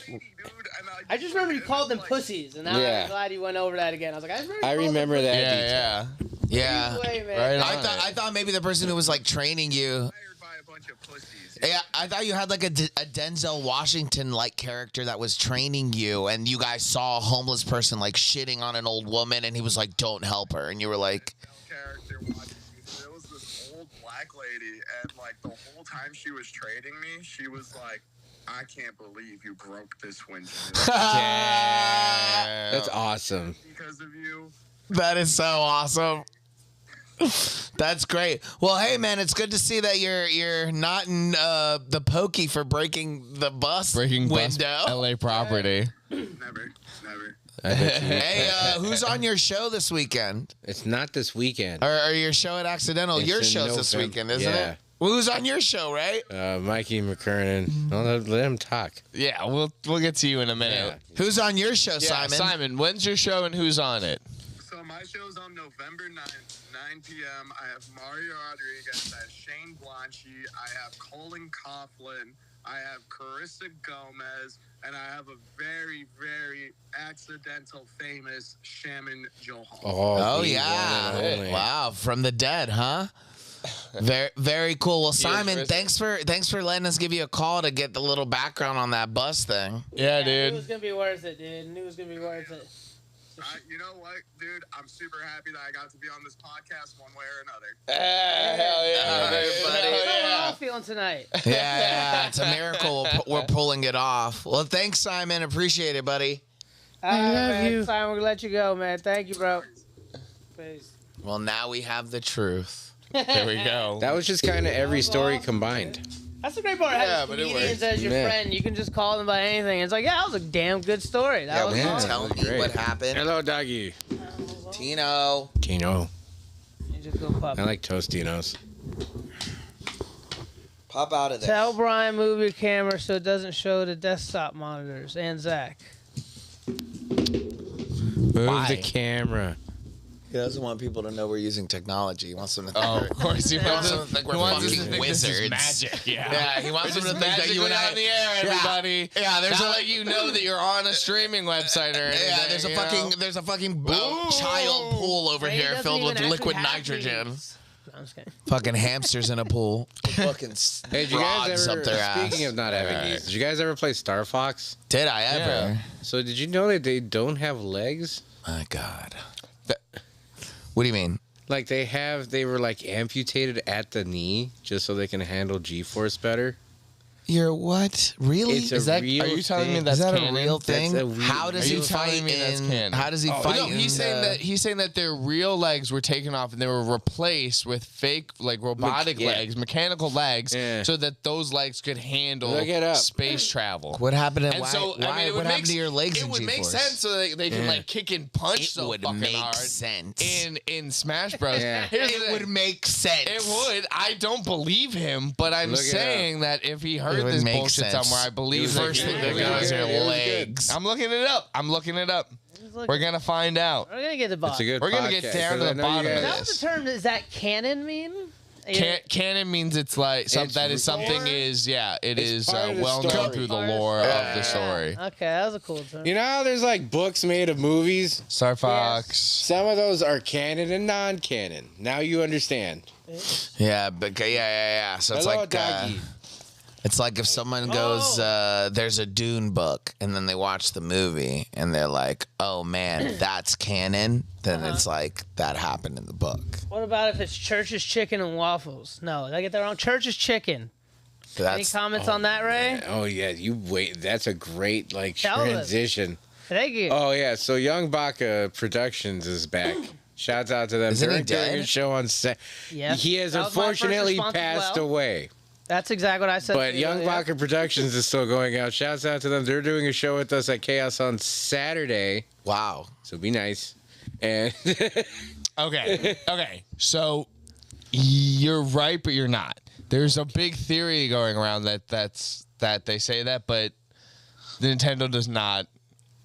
I just remember you called them pussies, and I'm glad you went over that again. I was like, I remember that. Yeah. Way, man. I thought maybe the person who was like training you. Yeah, I thought you had like a Denzel Washington like character that was training you, and you guys saw a homeless person like shitting on an old woman, and he was like, "Don't help her," and you were like. There was this old black lady, and like the whole time she was training me, she was like, I can't believe you broke this windshield. Damn. That's awesome. Because of you. That is so awesome. That's great. Well, hey man, it's good to see that you're not in the pokey for breaking the bus window. LA property. Never. Hey, who's on your show this weekend? It's not this weekend. Or your show at Accidental? It's Your in show's this November. weekend, isn't Yeah. it? Well, who's on your show, right? Mikey McKernan. Let him talk. Yeah, we'll get to you in a minute. Who's on your show, Simon? Simon, when's your show and who's on it? So my show's on November 9th, 9 p.m. I have Mario Rodriguez, I have Shane Blanchi, I have Colin Coughlin, I have Carissa Gomez, and I have a very, very accidental famous Shaman Johan. Oh yeah! Wow, from the dead, huh? Very, very cool. Well, Simon, thanks for letting us give you a call to get the little background on that bus thing. Yeah, I knew it dude. was gonna be worth it, dude. I knew it was gonna be worth it. You know what, dude? I'm super happy that I got to be on this podcast one way or another. Hell yeah, How are all feeling tonight? Yeah, it's a miracle we're pulling it off. Well, thanks, Simon. Appreciate it, buddy. I love you. Simon, we're gonna let you go, man. Thank you, bro. Peace. Well, now we have the truth. There we go. That was just kind of every story combined. That's the great part. Yeah, Having but it comedians works. as your friend, you can just call them by anything. It's like, yeah, that was a damn good story. That was will you awesome. tell me what happened? Hello, doggy. Tino. Tino. You just go pop. I like Tostinos. Pop out of there. Tell Brian move your camera so it doesn't show the desktop monitors. And Zach. Move Why? the camera. He doesn't want people to know we're using technology. He wants them to think Of course, he wants them to think he wants us to fucking think this is wizards. magic. Yeah, Yeah, he wants We're them to just think that you and I magically on the air, everybody. Yeah, there's Not a let you know that you're on a streaming website or anything. yeah, there's a fucking child pool over Hey, he here doesn't filled even with actually liquid have nitrogen. these. I'm just kidding. Fucking hamsters in a pool. Fucking Hey, did you guys rods ever, up their ass. speaking of not having these, did you guys ever play Star Fox? Did I ever? So did you know that they don't have legs? My God. What do you mean? Like they were like amputated at the knee just so they can handle G-force better. You're what? Really? It's a Is that? real Are you telling me thing. that's Is that canon? a real thing? That's a real- How does Are he you telling fight me that's in? canon? How does he Oh, fight? No, he's saying in, that their real legs were taken off and they were replaced with fake, like robotic yeah. legs, mechanical legs, Yeah. so that those legs could handle Look it up. space travel. What happened? And why? so, why? it What would happened to your legs? It in would make G-force? sense so they can like kick and punch It so would fucking make hard. sense. In Smash Bros. Yeah. Here's the It thing. would make sense. It would. I don't believe him, but I'm Look it saying that if he heard It would this make bullshit sense. somewhere, I believe It was first like- thing it that was goes good. are It was legs. I'm looking it up. We're gonna find out. We're gonna get the bottom. It's a good We're gonna get podcast, down to 'cause I the know you bottom of Is guys- that what the term is? That canon mean? Canon means it's like It's that is something lore? is it It's is part of the well known story. through the lore of the story. Okay, that was a cool term. You know how there's like books made of movies? Star Fox. Some of those are canon and non-canon. Now you understand. Yeah, but yeah. So it's Hello, like doggy. it's like if someone goes, "There's a Dune book," and then they watch the movie and they're like, "Oh man, that's canon." Then it's like that happened in the book. What about if it's Church's Chicken and Waffles? No, did I get that wrong? Church's Chicken. Any That's comments on that, Ray? Oh yeah, you wait. That's a great like Tell us. transition. Thank you. Oh yeah, so Young Baka Productions is back. Shouts out to them. Isn't he They're doing dead? a show on set. Yes. He has That was my first unfortunately response as passed well. away. That's exactly what I said. But to you, Young yeah. Baka Productions is still going out. Shouts out to them. They're doing a show with us at Chaos on Saturday. wow. So be nice. And Okay. So you're right, but you're not. There's a big theory going around that they say that, but Nintendo does not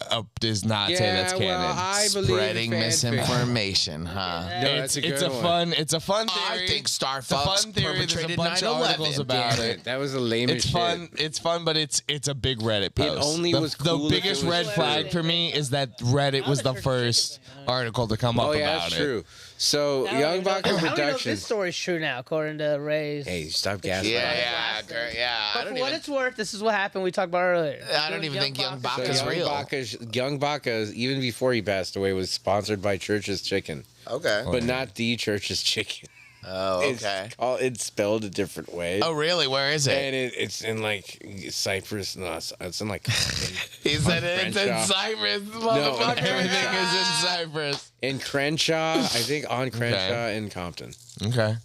say that's canon. well, I believe in Spreading fan misinformation, huh? No, it's it's a good one. It's a fun theory. I think Star It's a Fox fun theory. There's a perpetrated bunch of articles 9/11. about Damn it. That was the lamest It's fun. shit. It's fun, but it's a big Reddit post. only the, was the cool if biggest it was red true. flag for me is that Reddit was the first article to come up Oh yeah, about that's it. true. So Now Young we know- Baka how do we know if this Productions. story's true now, according to Ray's. Hey, stop gassing. Yeah. But I for don't what even. it's worth, this is what happened. We talked about earlier. I don't even think Young So Baka's real. Young Baka, even before he passed away, was sponsored by Church's Chicken, Okay. but not the Church's Chicken. Oh, okay. It's spelled a different way. Oh, really? Where is it? And it's in like Cyprus. No, it's in like. He said it's in Crenshaw. Cyprus, motherfucker. Everything is in Cyprus. In Crenshaw, I think on Crenshaw in Compton, Okay.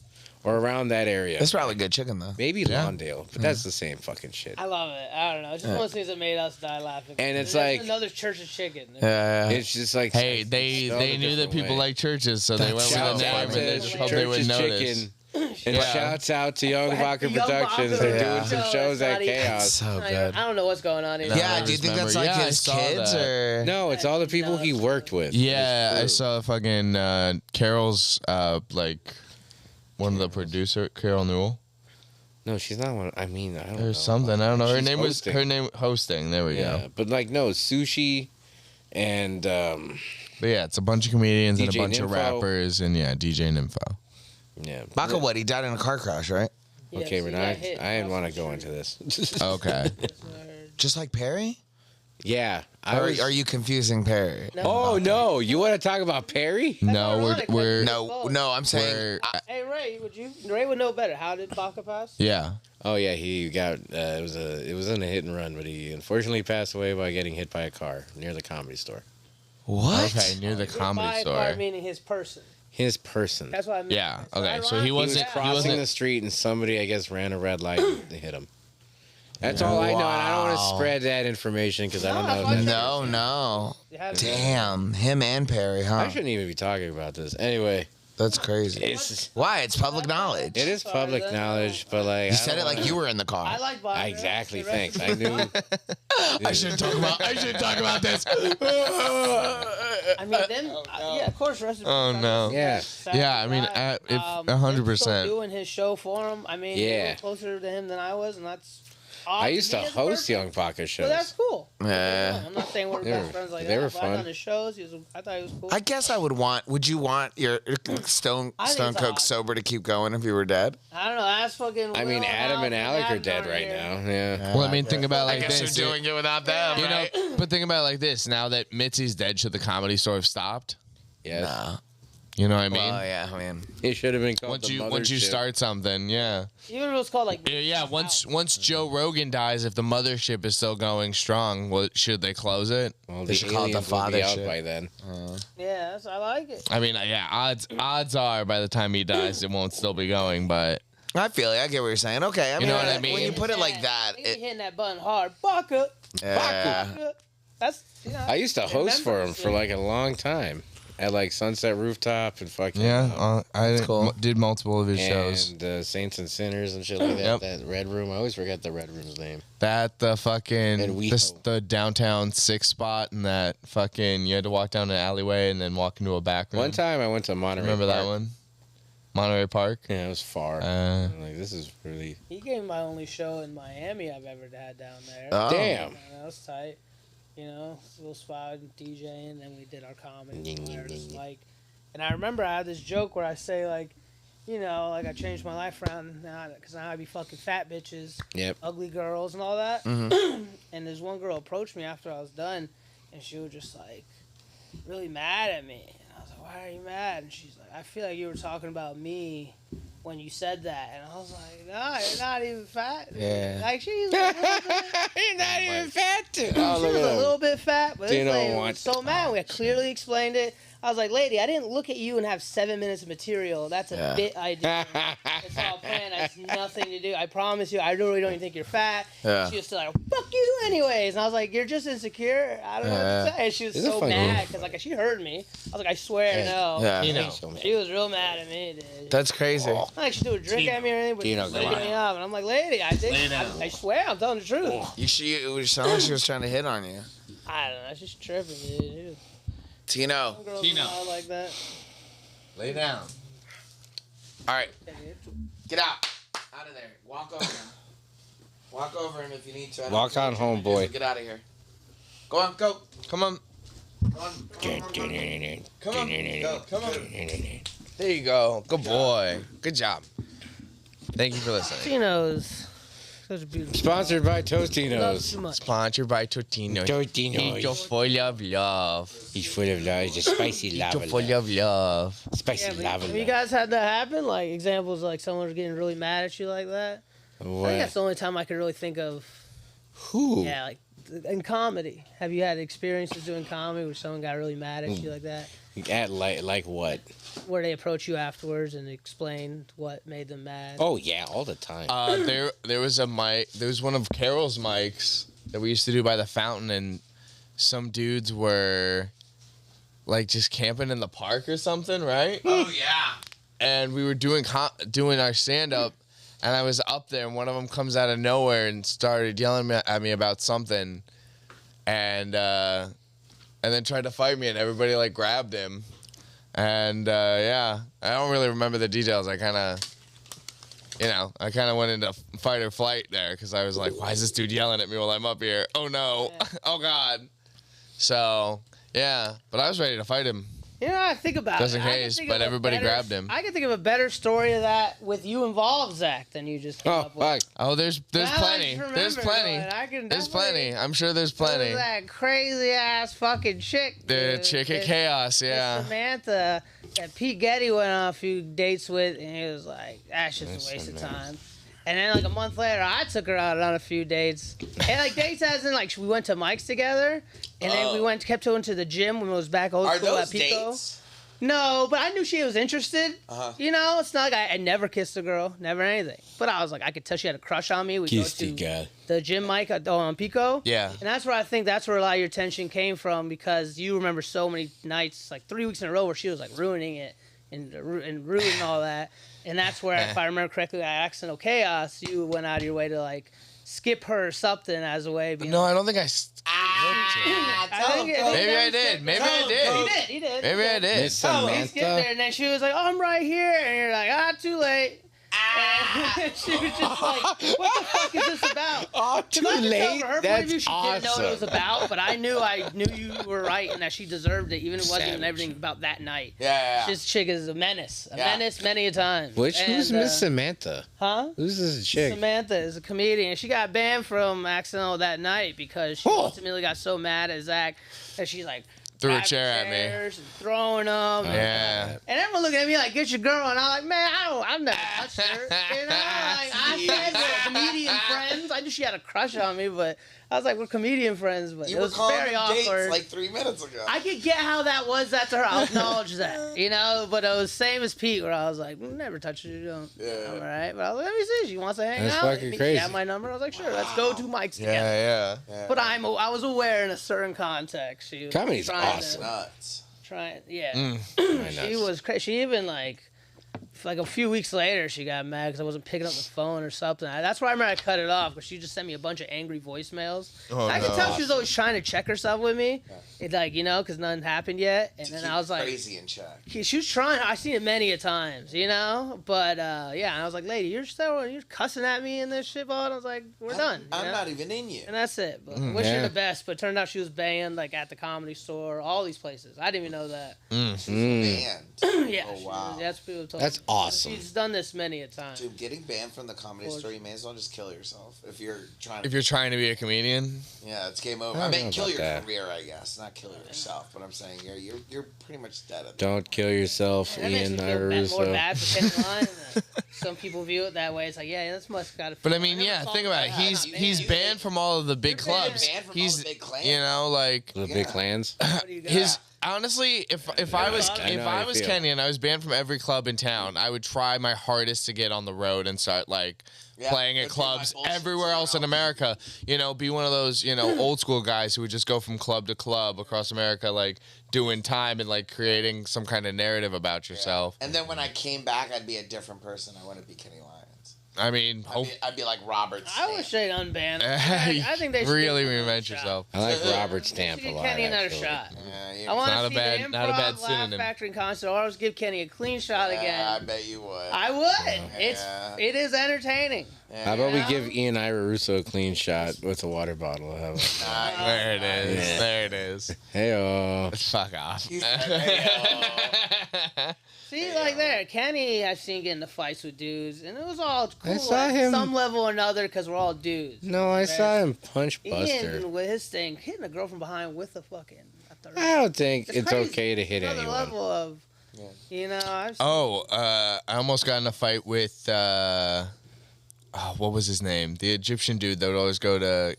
or around that area. That's probably good chicken though. Maybe Lawndale, but that's the same fucking shit. I love it. I don't know. It's just one of those things that made us die laughing. And it's There's like- another Church's Chicken. It's just like Hey, they spelled a knew that different people way. like churches, so they went with Shout the name out and they to just hoped they would Church's notice. Chicken. And Yeah. shouts out to Young Baka Young Productions. Baka, They're yeah. doing some shows at Chaos. So I good. don't know what's going on here. No. Yeah, I do you think remember. that's like Yeah, I his saw kids that. or? No, it's all the people he worked with. Yeah, I It's true. saw fucking Carol's like one of the producer, Carol Newell. No, she's not one. I mean, I don't know. There's something I don't know. Her She's name hosting. hosting. There we Yeah, go. but like no sushi, and But yeah, it's a bunch of comedians and a DJ bunch of Nympho. rappers and yeah, DJ Nympho. yeah. Baka what? He died in a car crash, right? Yeah, Okay, so we're he not. got hit. I didn't want to go into this. Okay. Just like Perry? Yeah, Or are you confusing Perry? Oh no! You want to talk about Perry? No, ironic, we're No, I'm saying. we're Hey Ray, Ray would know better. How did Baka pass? yeah. Oh yeah, he got. It was in a hit and run, but he unfortunately passed away by getting hit by a car near the Comedy Store. What? Okay, near the By comedy a car store. meaning his person. His person. That's what I mean. Yeah. So Okay. So ironic- He was he crossing wasn't. the street and somebody, I guess, ran a red light and hit him. That's all I know, and I don't want to Wow. spread that information because I don't No, know. I If fucking- that's No. You have- Damn. Him and Perry, huh? I shouldn't even be talking about this. Anyway, That's crazy. it's Why? It's public knowledge. it is Sorry, public then. knowledge, but like You I said don't it like wanna- you were in the car. I like buying. Exactly. Thanks. I knew. I shouldn't talk about. I shouldn't talk about this. I mean, them. Yeah, of course. Rest in Oh, peace, no. Yeah. Yeah, I mean, if 100%. Doing his show for him. I mean, Yeah. he was closer to him than I was, and that's. I used to me as a host person. Young Pocket shows. But that's cool. Yeah. I'm not saying we're They best were- friends like they that. were but I fun. on his shows. I thought he was cool. I guess I would want. Would you want your Stone I think Stone it's Coke odd. sober to keep going if you were dead? I don't know. That's fucking. I mean, Will, Adam and Alec, Alec are Adam dead aren't right here. now. Yeah. Well, I mean, think about it I like guess this. you're doing it without them, You know, right? but think about it like this. Now that Mitzi's dead, should the Comedy Store have stopped? Yes. Nah. You know what I mean? Well, yeah, I mean, It should have been called once the you Mothership. start something, yeah. Even if it was called like. Yeah, once Joe Rogan dies, if the mothership is still going strong, should they close it? Well, They the should call it the aliens will be out Fathership. by then. Yeah, I like it. I mean, yeah, odds are by the time he dies, it won't still be going. But I feel it. I get what you're saying. Okay, I mean, know what I mean? when you put it like that, He be it, hitting that button hard. Baka. yeah. Baka. That's. You know, I used to host for him remembrance, for yeah. like a long time at like Sunset Rooftop and fucking yeah, I cool. did multiple of his shows. and Saints and Sinners and shit like that. Yep. That Red Room. I always forget the Red Room's name. That the fucking And we the downtown six spot, and that fucking you had to walk down an alleyway and then walk into a back room. One time I went to Monterey. Remember that Park. one? Monterey Park. Yeah, it was far. Uh, I'm like, this is really He gave me my only show in Miami I've ever had down there. Oh. damn. That was tight. You know, a little spot DJing, and then we did our comedy. And I remember I had this joke where I say like, you know, like I changed my life around now because now I be fucking fat bitches, Yep. ugly girls, and all that. Mm-hmm. And this one girl approached me after I was done, and she was just like, really mad at me. And I was like, why are you mad? And she's like, I feel like you were talking about me when you said that. And I was like, no, you're not even fat. Yeah. Like she's like, You're not even fat too. she was a little bit fat, but Do you this know lady what? was so mad. We clearly explained it. I was like, lady, I didn't look at you and have 7 minutes of material. That's a Yeah. bit I did. It's all planned. That's nothing to do. I promise you, I really don't even think you're fat. Yeah. She was still like, fuck you anyways. And I was like, you're just insecure. I don't know what to say. And she was It's a so funny mad because like she heard me. I was like, I swear no. Yeah. you know, She was real mad at me, dude. That's crazy. Not like she threw a drink at me or anything, but she Tino, was come picking on. me up. And I'm like, lady, I think, I swear I'm telling the truth. It was sounding like she was trying to hit on you. I don't know. She's tripping, dude. Tino, Some girls Tino. are not like that. lay down. All right, get out. Out of there. Walk over him. Walk over him if you need to. I don't Walk care on what you're home, gonna do, boy. so get out of here. Go on, go. come on. Come on. Come on. Go. Come on. There you go. Good boy. Good job. Thank you for listening. Tino's. Such a beautiful. Sponsored by Love Tostinos. too much. Sponsored by Totino. Eat your full of love. He's full of love. Just spicy Eat lava. your full of love. Spicy Yeah, but lava. have you guys had that happen? Like examples, like someone's getting really mad at you like that. I think that's What? the only time I could really think of. Who? Yeah, like in comedy. Have you had experiences doing comedy where someone got really mad at you like that? At like what? Where they approach you afterwards and explain what made them mad? Oh yeah, all the time. There was a mic. There was one of Carol's mics that we used to do by the fountain, and some dudes were like just camping in the park or something, right? Oh yeah. And we were doing our stand up, and I was up there, and one of them comes out of nowhere and started yelling at me about something, and then tried to fight me, and everybody like grabbed him. And yeah, I don't really remember the details. I kind of went into fight or flight there because I was like, why is this dude yelling at me while I'm up here? Oh no, oh God. So yeah, but I was ready to fight him. You know, I think about Just it. in I can case, think but of a everybody better- grabbed him. I can think of a better story of that with you involved, Zach, than you just came Oh up with. fuck. Oh, there's Now I plenty. just There's remembered, plenty. though, and I can There's definitely- plenty. I'm sure there's There was plenty. that crazy ass fucking chick. The dude. chick at It's- Chaos, it's yeah. Samantha that Pete Getty went on a few dates with, and he was like, that's just That's a waste of amazing. time. And then like a month later, I took her out on a few dates, and like dates as in like we went to Mike's together, and then we kept going to the gym when it was back old Are school those at Pico. dates? No, but I knew she was interested. Uh-huh. You know, it's not like I never kissed a girl, never anything. But I was like, I could tell she had a crush on me. We go to the gym mic on Pico. Yeah. And that's where I think that's where a lot of your tension came from, because you remember so many nights, like 3 weeks in a row, where she was like ruining it and ruining all that. And that's where, if I remember correctly, at Accidental Chaos, you went out of your way to like skip her or something as a way. No, I don't think I. Maybe I did. Maybe I did. He did. Maybe I did. Miss He Samantha. skipped there, and then she was like, "Oh, I'm right here," and you're like, "Too late." And she was just like, "What the fuck is this about?" Oh, too late. From her point of That's view, she didn't know what it was awesome. about, but I knew you were right and that she deserved it, even if it wasn't even Savage. everything about that night. Yeah. This chick is a menace, Yeah. menace many a time. Who's Miss Samantha? Huh? Who's this chick? Samantha is a comedian. She got banned from Accidental that night because she ultimately got so mad at Zach that she's like Threw a grabbing chair at me. chairs and throwing them. Yeah. And everyone looking at me like, "Get your girl," and I'm like, "Man, I've never touched her." You know, like I said, we're comedian friends. I knew she had a crush on me, but I was like, "We're comedian friends," but You it were was calling very them dates awkward. like 3 minutes ago. I could get how that was that to her. I'll acknowledge that, you know. But it was same as Pete, where I was like, "Never touch you, don't." Yeah. All right, but I was like, "Let me see. She wants to hang That's out." fucking She crazy. had my number. I was like, "Sure, let's go to mics together." Yeah. But I was aware in a certain context. She was Comedy's trying awesome. Nuts. yeah. My She nuts. was crazy. She even like a few weeks later, she got mad because I wasn't picking up the phone or something. That's why I remember I cut it off, because she just sent me a bunch of angry voicemails. Oh, I could no. tell she was always trying to check herself with me. It like, you know, because nothing happened yet. And then Keep I was like, crazy in check. she was trying. I seen it many a times, you know. But yeah, and I was like, "Lady, you're cussing at me and this shit, ball." And I was like, "We're done." you I'm know? not even in you. And that's it. But wish her yeah. the best. But turned out she was banned like at the Comedy Store, all these places. I didn't even know that. Banned. Yeah. Oh, she wow. was- that's what people told That's me. awesome. She's done this many a time. Dude, getting banned from the Comedy Store, you may as well just kill yourself if you're trying. If you're trying to be a comedian, Yeah, it's game over. I I, don't mean, know kill about your that. career, I guess, not kill yourself. But I'm saying you're pretty much dead at that. Don't kill yourself, And that makes Ian me feel more Irusso. bad for Kenny Line. Some people view it that way. It's like, yeah, this must got to. but I mean, yeah, think about it. He's banned from all of the big clubs. banned from all He's the big clans. you know like The big clans. his. Honestly, if I was I know how you feel. Kenny and I was banned from every club in town, I would try my hardest to get on the road and start like playing at let's do my clubs bullshit everywhere else in America. You know, be one of those old school guys who would just go from club to club across America, like doing time and like creating some kind of narrative about yourself. And then when I came back, I'd be a different person. I wouldn't be Kenny Lyons. I mean, I'd be like Robert. I wish they'd unban him. I think they should really give him another reinvent shot. yourself. I like Robert Stamp a Give lot. Kenny another actually. shot. Yeah, I want Not to a see bad- the improv, not a bad Laugh synonym. Factory concert. Or I'll give Kenny a clean shot I again. bet you would. I would. It is entertaining. How about we Yeah. give Ian Irusso a clean shot with a water bottle? How about There it is. Yeah. There it is. Hey-oh. Fuck off. See, like there, Kenny, I've seen get into fights with dudes, and it was all cool I saw at him- some level or another because we're all dudes. No, I saw him punch Buster. Ian with his thing, hitting a girl from behind with a fucking. I don't think it's crazy. okay to hit Another anyone. level of, you know. I've seen I almost got in a fight with what was his name? The Egyptian dude that would always go to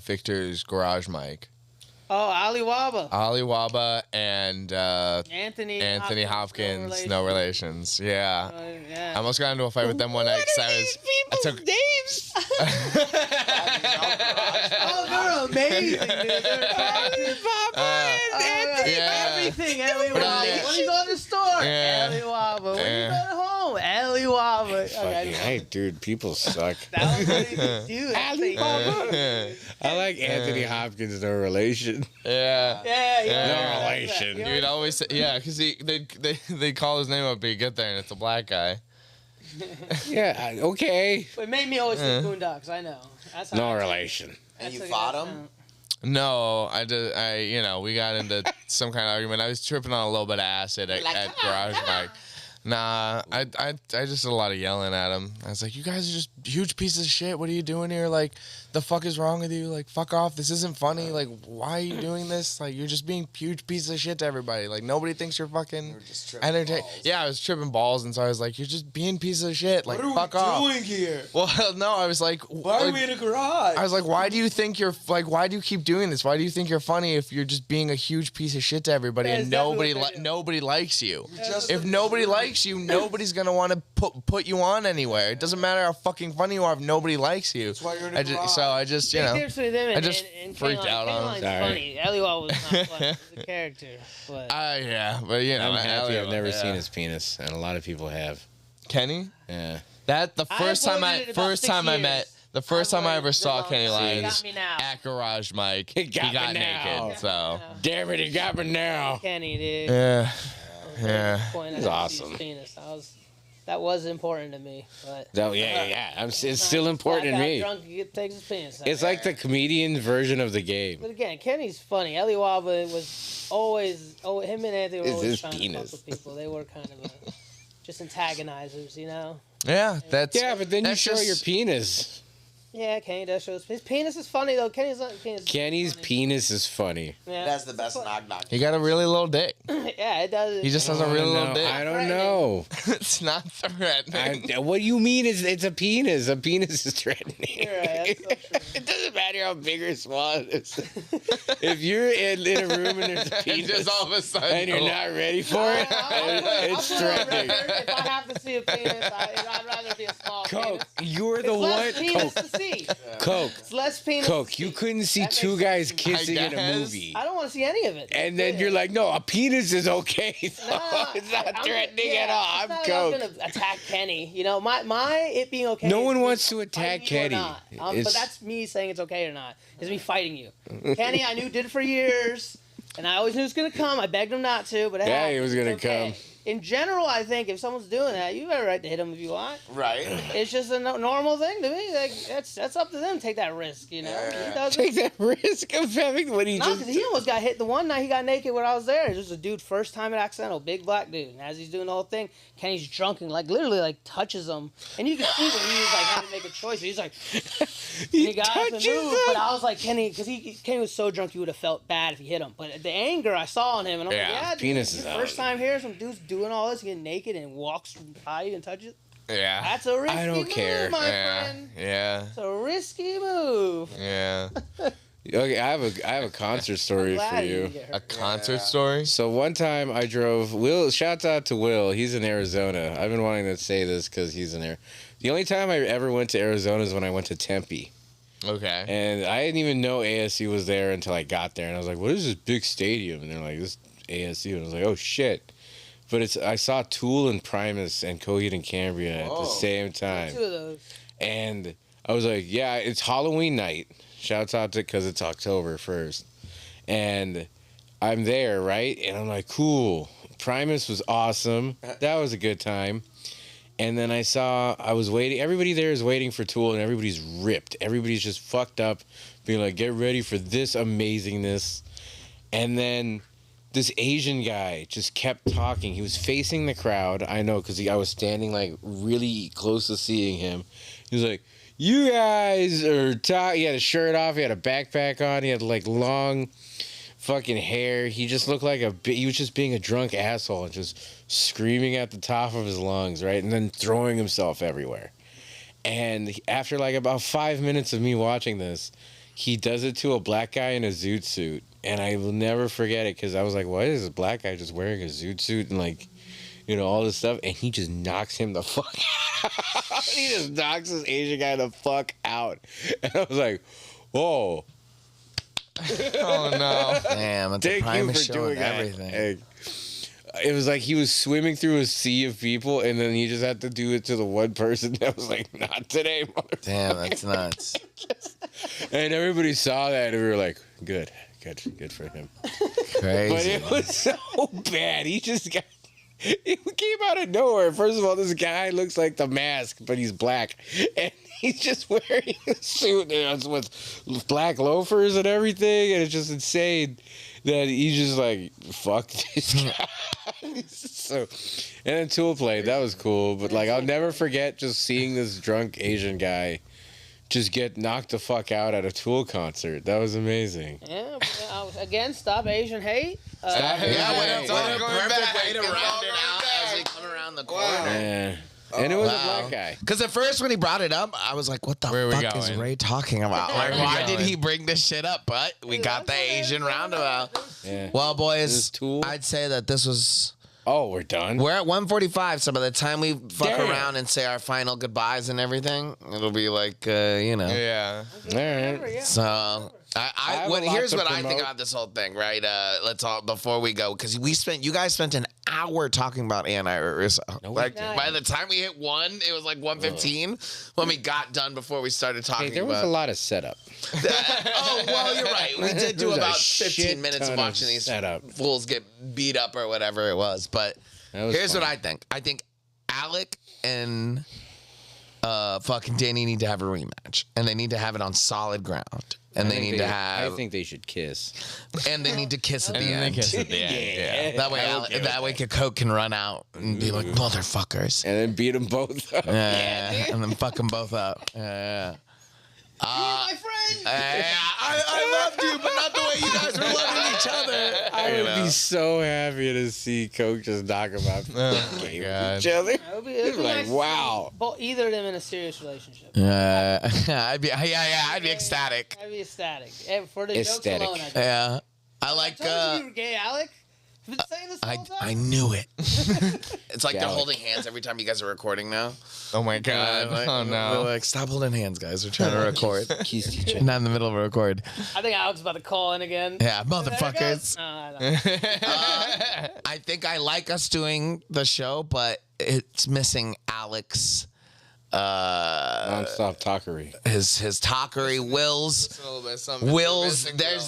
Victor's garage mic. Ali Waba. Ali Waba and Anthony Hopkins, no relations. Yeah. yeah. I almost got into a fight with them one night because I took names. Oh, they're amazing, dude. They're everything. Ellie Waba. When you go to the store, Yeah. Ellie Waba. When you go to home, Ellie Waba. Fucking, hey, dude, people suck. That was what he could do. Ali Waba. I like Anthony Hopkins, no relation. Yeah. Yeah. No relation. You'd always say, yeah, because they call his name up, but you get there and it's a black guy. Yeah, okay. But it made me always think Boondocks. I know. That's how No I relation. And you That's fought like- him? No, we got into some kind of argument. I was tripping on a little bit of acid at Garage Mike. Nah, I just did a lot of yelling at him. I was like, you guys are just huge pieces of shit. What are you doing here? Like, the fuck is wrong with you? Like, fuck off. This isn't funny. Like, why are you doing this? Like, you're just being huge piece of shit to everybody. Like, nobody thinks you're fucking entertaining. Yeah, I was tripping balls, and so I was like, you're just being piece of shit. Like, fuck off. What are we doing here? Well, no, I was like, why are we in a garage? I was like, why do you think you're like? Why do you keep doing this? Why do you think you're funny if you're just being a huge piece of shit to everybody and nobody likes you? If nobody likes you, nobody's gonna want to put you on anywhere. It doesn't matter how fucking funny you are if nobody likes you. That's why you're in a garage. So I just, you know, I just freaked out on him. Funny. Elliot was not funny as a character, but yeah, but you know, I'm happy I've never yeah. seen his penis, and a lot of people have. Kenny? Yeah. That the first time I met. The first time I ever saw Kenny Lyons at Garage Mike, he got naked. So damn it, he got me now. Kenny, dude. Yeah. He's awesome. That was important to me. But it's still important to me. Drunk, he takes his penis out. It's like the comedian version of the game. But again, Kenny's funny. Ellie Waba was always, him and Anthony were always trying to fuck with people. They were kind of just antagonizers, you know? Yeah, but then you show your penis. Yeah, Kenny does show his penis is funny though. Kenny's penis is funny. Yeah. That's the best knock. He got a really little dick. Yeah, it does. He just has a really little dick. I don't know. It's not threatening. What do you mean? It's a penis. A penis is threatening. Right, so it doesn't matter how big or small it is. If you're in a room and there's a penis, just all of a sudden, and you're not ready for it, it's threatening. If I have to see a penis, I'd rather be a small penis. You're the it's one. less penis to see. Coke. It's less penis. Coke. You couldn't see two guys kissing in a movie. I don't want to see any of it. And then you're like, no, a penis is okay. It's not threatening at all. I'm Coke. I'm gonna attack Kenny. You know, my it being okay. No one wants to attack Kenny. But that's me saying it's okay or not. It's me fighting you. Kenny, I knew did it for years, and I always knew it was gonna come. I begged him not to, but he was gonna come. In general, I think if someone's doing that, you have a right to hit them if you want. Right. It's just a normal thing to me. Like that's up to them to take that risk, you know. Yeah. He doesn't. Take that risk of having what he No, because he almost got hit the one night he got naked when I was there. It was a dude, first time at Accidental, big black dude. And as he's doing the whole thing, Kenny's drunk and like literally like touches him. And you can see that he was like having to make a choice. He's like, he got up and moved. But I was like, Kenny, because Kenny was so drunk, he would have felt bad if he hit him. But the anger I saw on him, and I'm like, yeah, dude, penis is out. First time here, some dude's doing all this, getting naked and walks by you and touches. Yeah. That's a risky I don't move, care. my friend. Yeah. It's a risky move. Yeah. Okay, I have a concert story for you. A concert story? So one time I drove. Will, shouts out to Will. He's in Arizona. I've been wanting to say this because he's in there. The only time I ever went to Arizona is when I went to Tempe. Okay. And I didn't even know ASU was there until I got there, and I was like, "What is this big stadium?" And they're like, "This ASU," and I was like, "Oh shit." But I saw Tool and Primus and Coheed and Cambria at the same time. 2 of those. And I was like, yeah, it's Halloween night. Shouts out to because it's October 1st. And I'm there, right? And I'm like, cool. Primus was awesome. That was a good time. And then I was waiting. Everybody there is waiting for Tool, and everybody's ripped. Everybody's just fucked up, being like, get ready for this amazingness. And then this Asian guy just kept talking. He was facing the crowd. I know, because I was standing like really close to seeing him. He was like, you guys are talking. He had a shirt off. He had a backpack on. He had like long fucking hair. He just looked like he was just being a drunk asshole and just screaming at the top of his lungs, right? And then throwing himself everywhere. And after like about 5 minutes of me watching this, he does it to a black guy in a zoot suit. And I will never forget it because I was like, why is this black guy just wearing a zoot suit and like, you know, all this stuff? And he just knocks him the fuck out. He just knocks this Asian guy the fuck out. And I was like, whoa. Oh, no. Damn, it's a Primus showing everything. Hey, it was like he was swimming through a sea of people, and then he just had to do it to the one person that was like, not today, motherfucker. Damn, that's nuts. And everybody saw that, and we were like, good for him. Crazy. But it was so bad. He came out of nowhere. First of all, this guy looks like The Mask, but he's black. And he's just wearing a suit with black loafers and everything. And it's just insane that he's just like, fuck this guy. So, and then Tool played. That was cool. But like, I'll never forget just seeing this drunk Asian guy just get knocked the fuck out at a Tool concert. That was amazing. Yeah, again, stop Asian hate. Stop What a going perfect back. way to round it out as we come around the corner. Yeah. And it was a black guy. Because at first when he brought it up, I was like, what the Where are we fuck is going? Ray talking about? Like, Where are we why did going? he bring this shit up? But we got the Asian roundabout. Yeah. Well, boys, This Tool? I'd say that this was... Oh, we're done? We're at 1:45, so by the time we fuck Damn. around and say our final goodbyes and everything, it'll be like, you know. Yeah. All right. So I have a lot here's to what I think promote. about this whole thing, right? Let's all before we go, because you guys spent an hour talking about Anna Russo. Like by the time we hit 1, it was like 1:15 when we got done before we started talking. Hey, there was a lot of setup. Oh well, you're right. We did do There was a about 15 shit minutes ton of of watching these setup. fools get beat up or whatever it was. But That was here's fun. what I think. I think Alec and fucking Danny need to have a rematch, and they need to have it on solid ground. And they need to have. I think they should kiss. And they need to kiss at the And then they end. kiss at the end. Yeah. That way, that way, Coke can run out and be like, motherfuckers. And then beat them both up. Yeah, and then fuck them both up. Yeah. My friend. I loved you, but not the way you guys were loving each other. I would be so happy to see Coke just knock them out. Oh my God. Each other. It would be Like, nice to see wow. either of them in a serious relationship. I'd be ecstatic. I'd be ecstatic. And for the jokes Ecstatic. alone, I'd be. Yeah, I like. I told you were gay, Alec. You've been saying this the whole time. I knew it. It's like they're Gallic. holding hands every time you guys are recording now. Oh my God. Like, Oh They're no. like, stop holding hands, guys. We're trying to record. Kiss each other. Not in the middle of a record. I think Alec's about to call in again. Yeah, There it motherfuckers. goes. No. I think I like us doing the show, but it's missing Alex. Non-stop talkery. His talkery, Will's.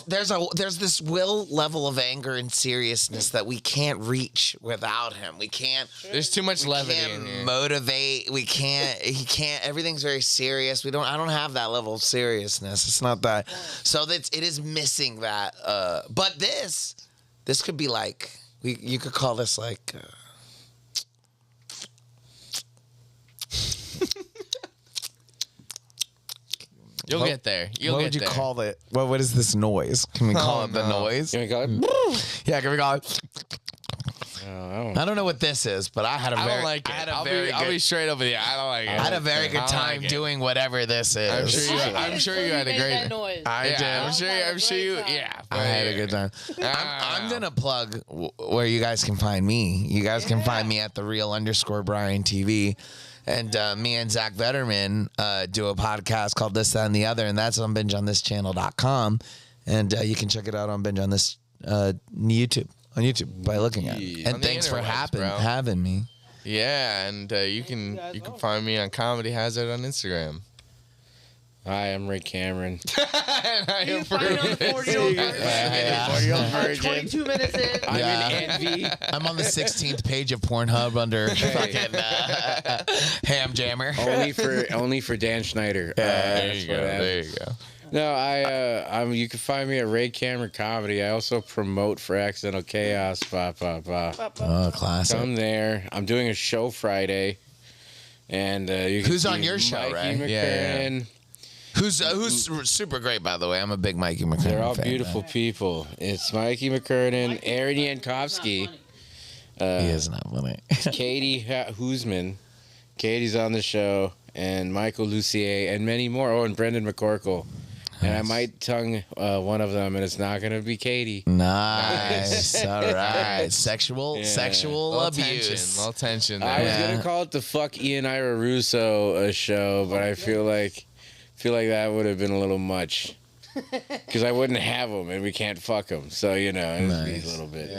There's this Will level of anger and seriousness that we can't reach without him. We can't. There's too much levity Can't in here. motivate. We can't. He can't. Everything's very serious. I don't have that level of seriousness. It's not that. So it is missing that. But this could be like you could call this like. You'll get there. What would you call it? What is this noise? Can we call it the noise? Can we call it? Yeah, can we call it? Oh, I don't know what this is, but I had a I very, don't like it. I had a I'll very be good, straight up with you. I don't like it. I had a very good I don't time like it. doing whatever this is. I'm sure you had a made great. that noise. I did. I'm sure you. time. Yeah. I had a good time. I'm gonna plug where you guys can find me. You guys can find me at @thereal_Brian TV. And me and Zach Vetterman do a podcast called This, That, and the Other, and that's on bingeonthischannel.com. And you can check it out on Binge on This YouTube by looking at it. On And the thanks for interwebs, bro. having me. Yeah, and you can find me on Comedy Hazard on Instagram. Hi, I'm Rick Cameron. You find it on the 40-year-old version. 40-year-old virgin. 22 minutes in. I'm Yeah. in Envy. I'm on the 16th page of Pornhub under fucking Ham Jammer. Only for Dan Schneider. There That's you what go. happened. There you go. No, you can find me at Ray Cameron Comedy. I also promote for Accidental Chaos. Oh, classic. Come there. I'm doing a show Friday, and you can Who's see on your show, Mikey right? McKernan. Who's super great, by the way. I'm a big Mikey McKernan They're all fan. beautiful people. It's Mikey McKernan, Aaron Yankovsky, He is not funny. Katie Hoosman. Katie's on the show, and Michael Lucier, and many more. Oh, and Brendan McCorkle. And I might tongue one of them, and it's not going to be Katie. Nice. All right. Sexual abuse. Little tension I was there. going to call it the Fuck Ian Ira Russo show, but I feel like that would have been a little much. Because I wouldn't have them, and we can't fuck them. So, it would be a little bit.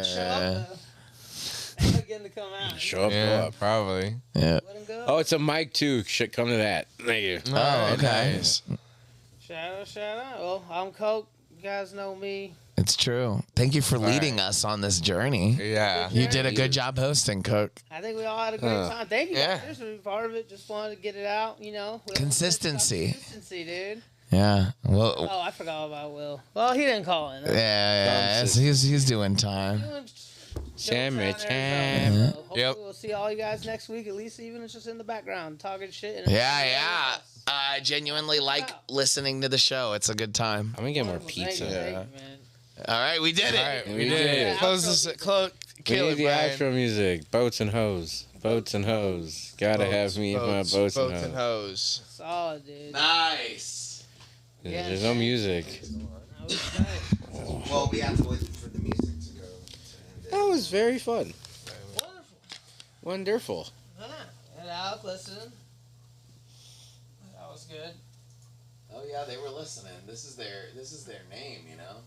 Getting to come out. Show up, go Yeah, up. probably. Yeah. Let him go. Oh, it's a mic, too. Should come to that. Thank you. Oh, okay. Nice. Shout out. Well, I'm Coke. You guys know me. It's true. Thank you for leading us on this journey. Yeah. You did a good job hosting, Cook. I think we all had a great time. Thank you Yeah. guys for being part of it. Just wanted to get it out, Consistency. Consistency, dude. Yeah. Well. Oh, I forgot about Will. Well, he didn't call in. Yeah. He's doing time. Summertime. Hopefully we'll see all you guys next week. At least even it's just in the background talking shit. And Yeah. I genuinely like listening to the show. It's a good time. I'm gonna get more pizza. Thank you, man. All right, we did it. All right, we did it. Close this. We Kill need it, the Brian. actual music. Boats and hoes. Boats and hoes. Gotta have me my boats and hoes. Solid, dude. Nice. There's no music. Well, we have to wait for the music to go. That was very fun. Wonderful. Head out, listen. That was good. Oh yeah, they were listening. This is their name, you know.